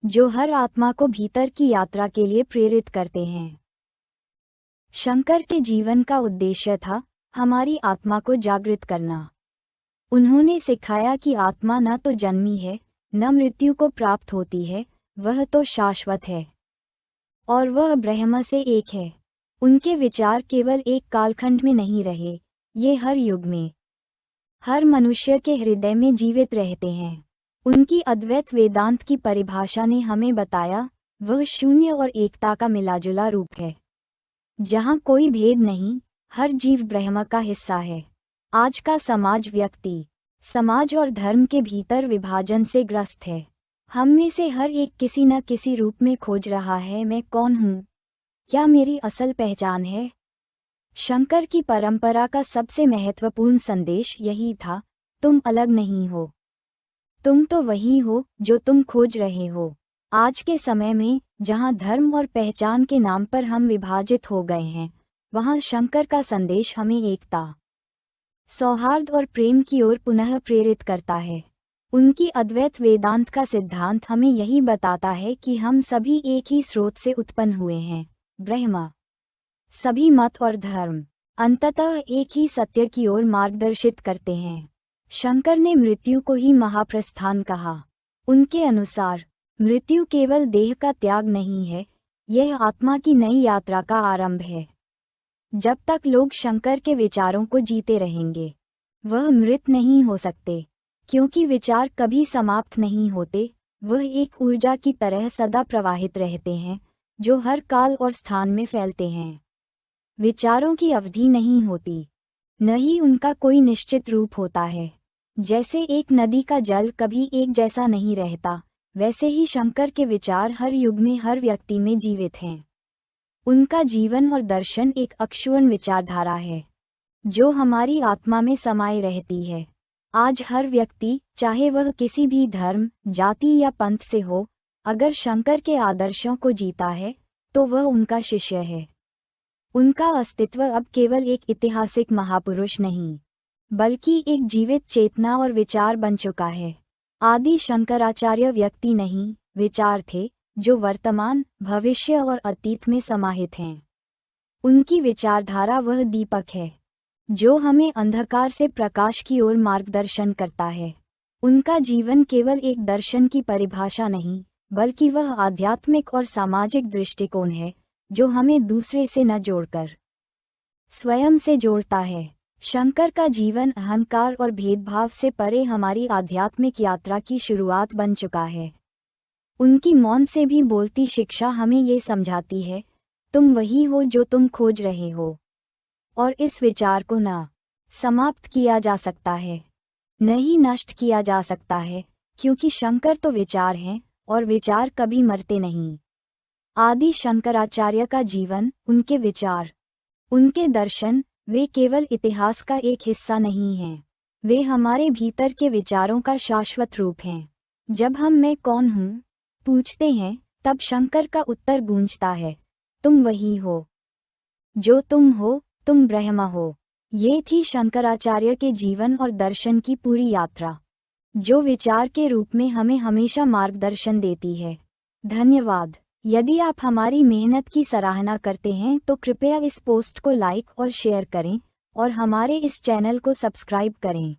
जो हर आत्मा को भीतर की यात्रा के लिए प्रेरित करते हैं। शंकर के जीवन का उद्देश्य था हमारी आत्मा को जागृत करना। उन्होंने सिखाया कि आत्मा न तो जन्मी है, न मृत्यु को प्राप्त होती है, वह तो शाश्वत है और वह ब्रह्म से एक है। उनके विचार केवल एक कालखंड में नहीं रहे, ये हर युग में, हर मनुष्य के हृदय में जीवित रहते हैं। उनकी अद्वैत वेदांत की परिभाषा ने हमें बताया, वह शून्य और एकता का मिलाजुला रूप है, जहाँ कोई भेद नहीं, हर जीव ब्रह्म का हिस्सा है। आज का समाज व्यक्ति, समाज और धर्म के भीतर विभाजन से ग्रस्त है। हम में से हर एक किसी न किसी रूप में खोज रहा है, मैं कौन हूँ, क्या मेरी असल पहचान है। शंकर की परंपरा का सबसे महत्वपूर्ण संदेश यही था, तुम अलग नहीं हो, तुम तो वही हो जो तुम खोज रहे हो। आज के समय में, जहाँ धर्म और पहचान के नाम पर हम विभाजित हो गए हैं, वहाँ शंकर का संदेश हमें एकता, सौहार्द और प्रेम की ओर पुनः प्रेरित करता है। उनकी अद्वैत वेदांत का सिद्धांत हमें यही बताता है कि हम सभी एक ही स्रोत से उत्पन्न हुए हैं, ब्रह्म। सभी मत और धर्म अंततः एक ही सत्य की ओर मार्गदर्शित करते हैं। शंकर ने मृत्यु को ही महाप्रस्थान कहा। उनके अनुसार मृत्यु केवल देह का त्याग नहीं है, यह आत्मा की नई यात्रा का आरंभ है। जब तक लोग शंकर के विचारों को जीते रहेंगे, वह मृत नहीं हो सकते, क्योंकि विचार कभी समाप्त नहीं होते, वह एक ऊर्जा की तरह सदा प्रवाहित रहते हैं, जो हर काल और स्थान में फैलते हैं। विचारों की अवधि नहीं होती, न ही उनका कोई निश्चित रूप होता है। जैसे एक नदी का जल कभी एक जैसा नहीं रहता, वैसे ही शंकर के विचार हर युग में हर व्यक्ति में जीवित हैं। उनका जीवन और दर्शन एक अक्षुण्ण विचारधारा है। जो हमारी आत्मा में समाये रहती है। आज हर व्यक्ति, चाहे वह किसी भी धर्म, जाति या पंथ से हो, अगर शंकर के आदर्शों को जीता है तो वह उनका शिष्य है। उनका अस्तित्व अब केवल एक ऐतिहासिक महापुरुष नहीं, बल्कि एक जीवित चेतना और विचार बन चुका है। आदि शंकराचार्य व्यक्ति नहीं, विचार थे जो वर्तमान, भविष्य और अतीत में समाहित हैं। उनकी विचारधारा वह दीपक है जो हमें अंधकार से प्रकाश की ओर मार्गदर्शन करता है। उनका जीवन केवल एक दर्शन की परिभाषा नहीं, बल्कि वह आध्यात्मिक और सामाजिक दृष्टिकोण है जो हमें दूसरे से न जोड़कर स्वयं से जोड़ता है। शंकर का जीवन अहंकार और भेदभाव से परे हमारी आध्यात्मिक यात्रा की शुरुआत बन चुका है। उनकी मौन से भी बोलती शिक्षा हमें ये समझाती है, तुम वही हो जो तुम खोज रहे हो। और इस विचार को न समाप्त किया जा सकता है, न ही नष्ट किया जा सकता है, क्योंकि शंकर तो विचार हैं और विचार कभी मरते नहीं। आदि शंकराचार्य का जीवन, उनके विचार, उनके दर्शन, वे केवल इतिहास का एक हिस्सा नहीं हैं, वे हमारे भीतर के विचारों का शाश्वत रूप हैं। जब हम मैं कौन हूँ पूछते हैं, तब शंकर का उत्तर गूंजता है, तुम वही हो जो तुम हो, तुम ब्रह्म हो। ये थी शंकराचार्य के जीवन और दर्शन की पूरी यात्रा, जो विचार के रूप में हमें हमेशा मार्गदर्शन देती है। धन्यवाद। यदि आप हमारी मेहनत की सराहना करते हैं तो कृपया इस पोस्ट को लाइक और शेयर करें और हमारे इस चैनल को सब्सक्राइब करें।